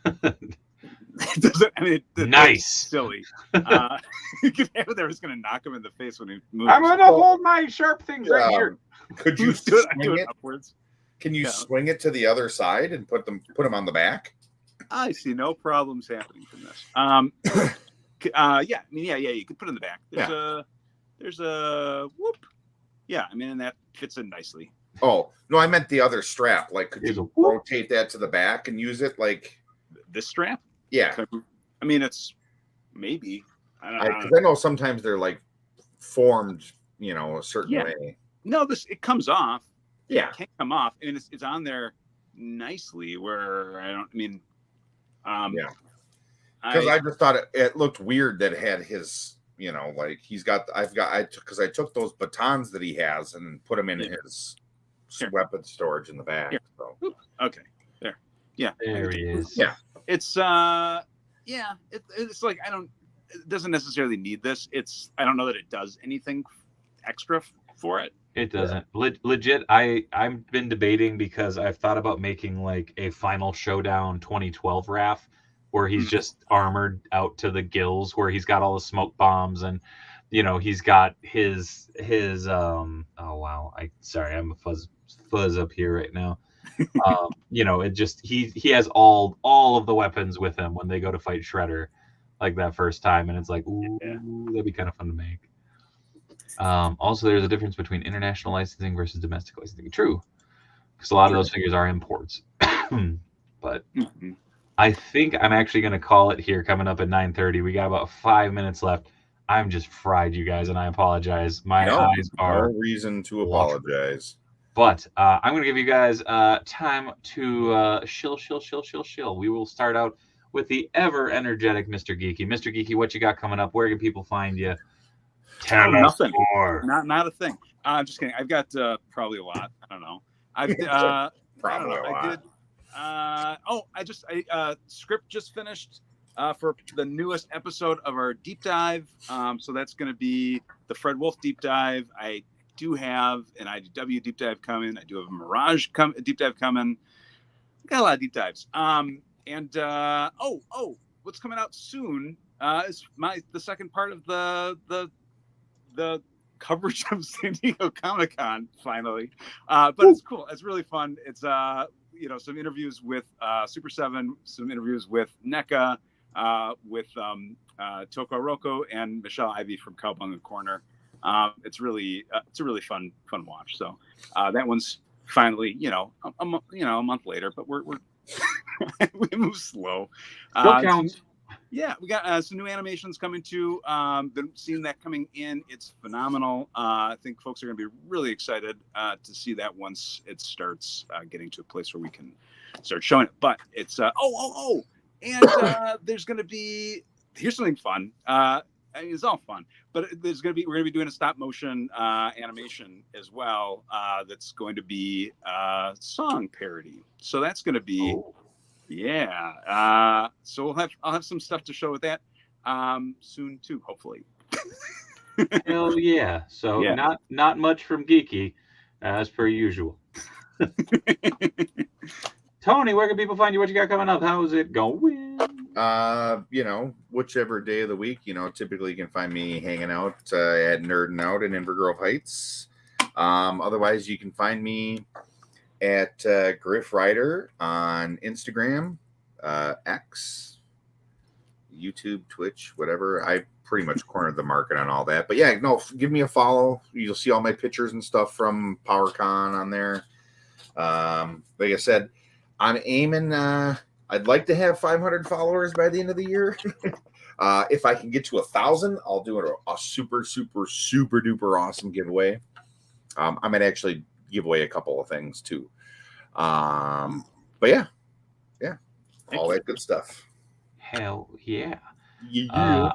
Speaker 3: It doesn't. I mean,
Speaker 1: nice.
Speaker 3: Silly. You could have there was going to knock him in the face when he moves.
Speaker 1: I'm going to hold my sharp things right here.
Speaker 4: Could you
Speaker 3: do it upwards?
Speaker 4: Can you
Speaker 3: Yeah.
Speaker 4: swing it to the other side and put them on the back?
Speaker 3: I see no problems happening from this. Yeah. You could put it in the back. There's a whoop. Yeah, I mean, and that fits in nicely.
Speaker 4: Oh no, I meant the other strap. Like, could
Speaker 1: There's
Speaker 4: you
Speaker 1: a whoop.
Speaker 4: rotate that to the back and use it? Like,
Speaker 3: This strap?
Speaker 4: yeah,
Speaker 3: I mean, it's maybe. I don't know.
Speaker 4: because I know sometimes they're like formed, a certain
Speaker 3: Yeah.
Speaker 4: way.
Speaker 3: No, it comes off.
Speaker 4: Yeah.
Speaker 3: It can't come off, and it's on there nicely. Where I mean,
Speaker 4: Yeah. Because I just thought it looked weird that it had his, like I took those batons that he has and put them in his weapon storage in the back.
Speaker 3: Here.
Speaker 4: So.
Speaker 3: Okay, there. Yeah,
Speaker 1: There he is.
Speaker 4: Yeah.
Speaker 3: It's it's like it doesn't necessarily need this. I don't know that it does anything extra for it.
Speaker 1: It doesn't. Legit, I've been debating because I've thought about making like a Final Showdown 2012 RAF where he's just armored out to the gills, where he's got all the smoke bombs and he's got his oh wow. I'm a fuzz up here right now. It just he has all of the weapons with him when they go to fight Shredder like that first time, and it's like, ooh, that'd be kind of fun to make. Also, there's a difference between international licensing versus domestic licensing. True, because a lot of those figures are imports. But I think I'm actually going to call it here. Coming up at 9:30, we got about 5 minutes left. I'm just fried, you guys, and I apologize. My eyes are
Speaker 4: no reason to apologize.
Speaker 1: But I'm going to give you guys time to shill. We will start out with the ever energetic Mr. Geeky. Mr. Geeky, what you got coming up? Where can people find you? Tell us
Speaker 3: Nothing.
Speaker 1: more.
Speaker 3: Not a thing. I'm just kidding. I've got probably a lot. I don't know.
Speaker 4: Probably a lot.
Speaker 3: Script just finished for the newest episode of our deep dive. So that's going to be the Fred Wolf deep dive. I do have an IDW deep dive coming. I do have a Mirage deep dive coming. Got a lot of deep dives. What's coming out soon is the second part of the coverage of San Diego Comic-Con finally. But it's cool. It's really fun. It's some interviews with Super 7, some interviews with NECA, with Toko Roko and Michelle Ivy from Cowbunga Corner. It's a really fun watch. So that one's finally a month later, but we're we move slow.
Speaker 1: Still counts.
Speaker 3: Yeah, we got some new animations coming too. Been seeing that coming in. It's phenomenal. I think folks are going to be really excited to see that once it starts getting to a place where we can start showing it. But it's there's going to be, here's something fun. It's all fun, but we're going to be doing a stop motion animation as well. That's going to be song parody. So that's going to be. Yeah. So I'll have some stuff to show with that soon too, hopefully.
Speaker 1: Hell yeah. So not much from Geeky, as per usual. Tony, where can people find you? What you got coming up? How's it going?
Speaker 4: Whichever day of the week, typically you can find me hanging out at Nerdin' Out in Invergrove Heights. Otherwise you can find me at Griff Rider on Instagram, X, YouTube, Twitch, whatever. I pretty much cornered the market on all that. But yeah, no, give me a follow. You'll see all my pictures and stuff from PowerCon on there. Like I said, I'm aiming. I'd like to have 500 followers by the end of the year. If I can get to 1,000, I'll do a super, super, super duper awesome giveaway. I might actually give away a couple of things too. But yeah, all that good stuff.
Speaker 1: Hell yeah.
Speaker 4: Yeah.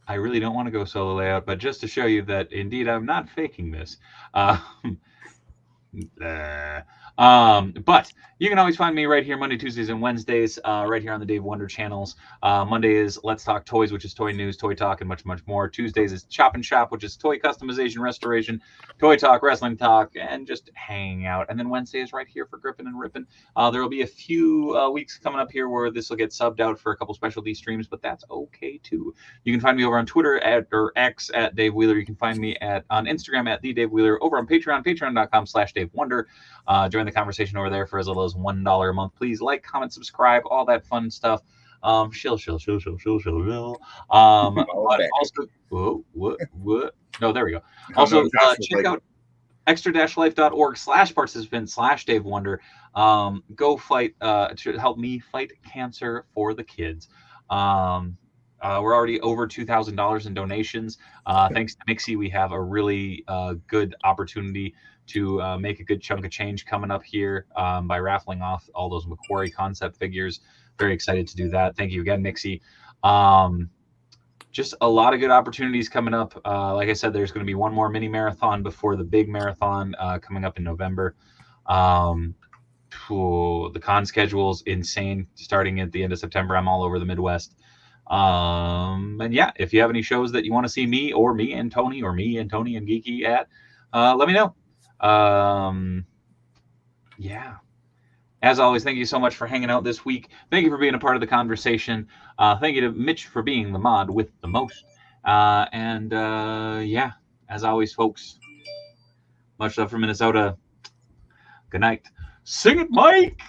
Speaker 1: I really don't want to go solo layout, but just to show you that indeed I'm not faking this. But you can always find me right here Monday, Tuesdays, and Wednesdays, right here on the Dave Wonder channels. Monday is Let's Talk Toys, which is toy news, toy talk, and much, much more. Tuesdays is Chop and Shop, which is toy customization, restoration, toy talk, wrestling talk, and just hanging out. And then Wednesday is right here for Grippin and Rippin. There will be a few weeks coming up here where this will get subbed out for a couple specialty streams, but that's okay too. You can find me over on Twitter or X at Dave Wheeler. You can find me on Instagram at the Dave Wheeler, over on Patreon, patreon.com/Dave Wonder. Join the conversation over there for as little as $1 a month. Please like, comment, subscribe, all that fun stuff. Shill. But also, what? No, there we go. Also, check out extra-life.org/participant/Dave Wonder. Go fight to help me fight cancer for the kids. We're already over $2,000 in donations. Thanks to Mixie, we have a really good opportunity to make a good chunk of change coming up here by raffling off all those Macquarie concept figures. Very excited to do that. Thank you again, Mixie. Just a lot of good opportunities coming up. Like I said, there's going to be one more mini marathon before the big marathon coming up in November. The con schedule's insane starting at the end of September. I'm all over the Midwest. And yeah, if you have any shows that you want to see me and Tony and Geeky at, let me know. Yeah. As always, thank you so much for hanging out this week. Thank you for being a part of the conversation. Thank you to Mitch for being the mod with the most. Yeah, as always, folks, much love from Minnesota. Good night. Sing it, Mike!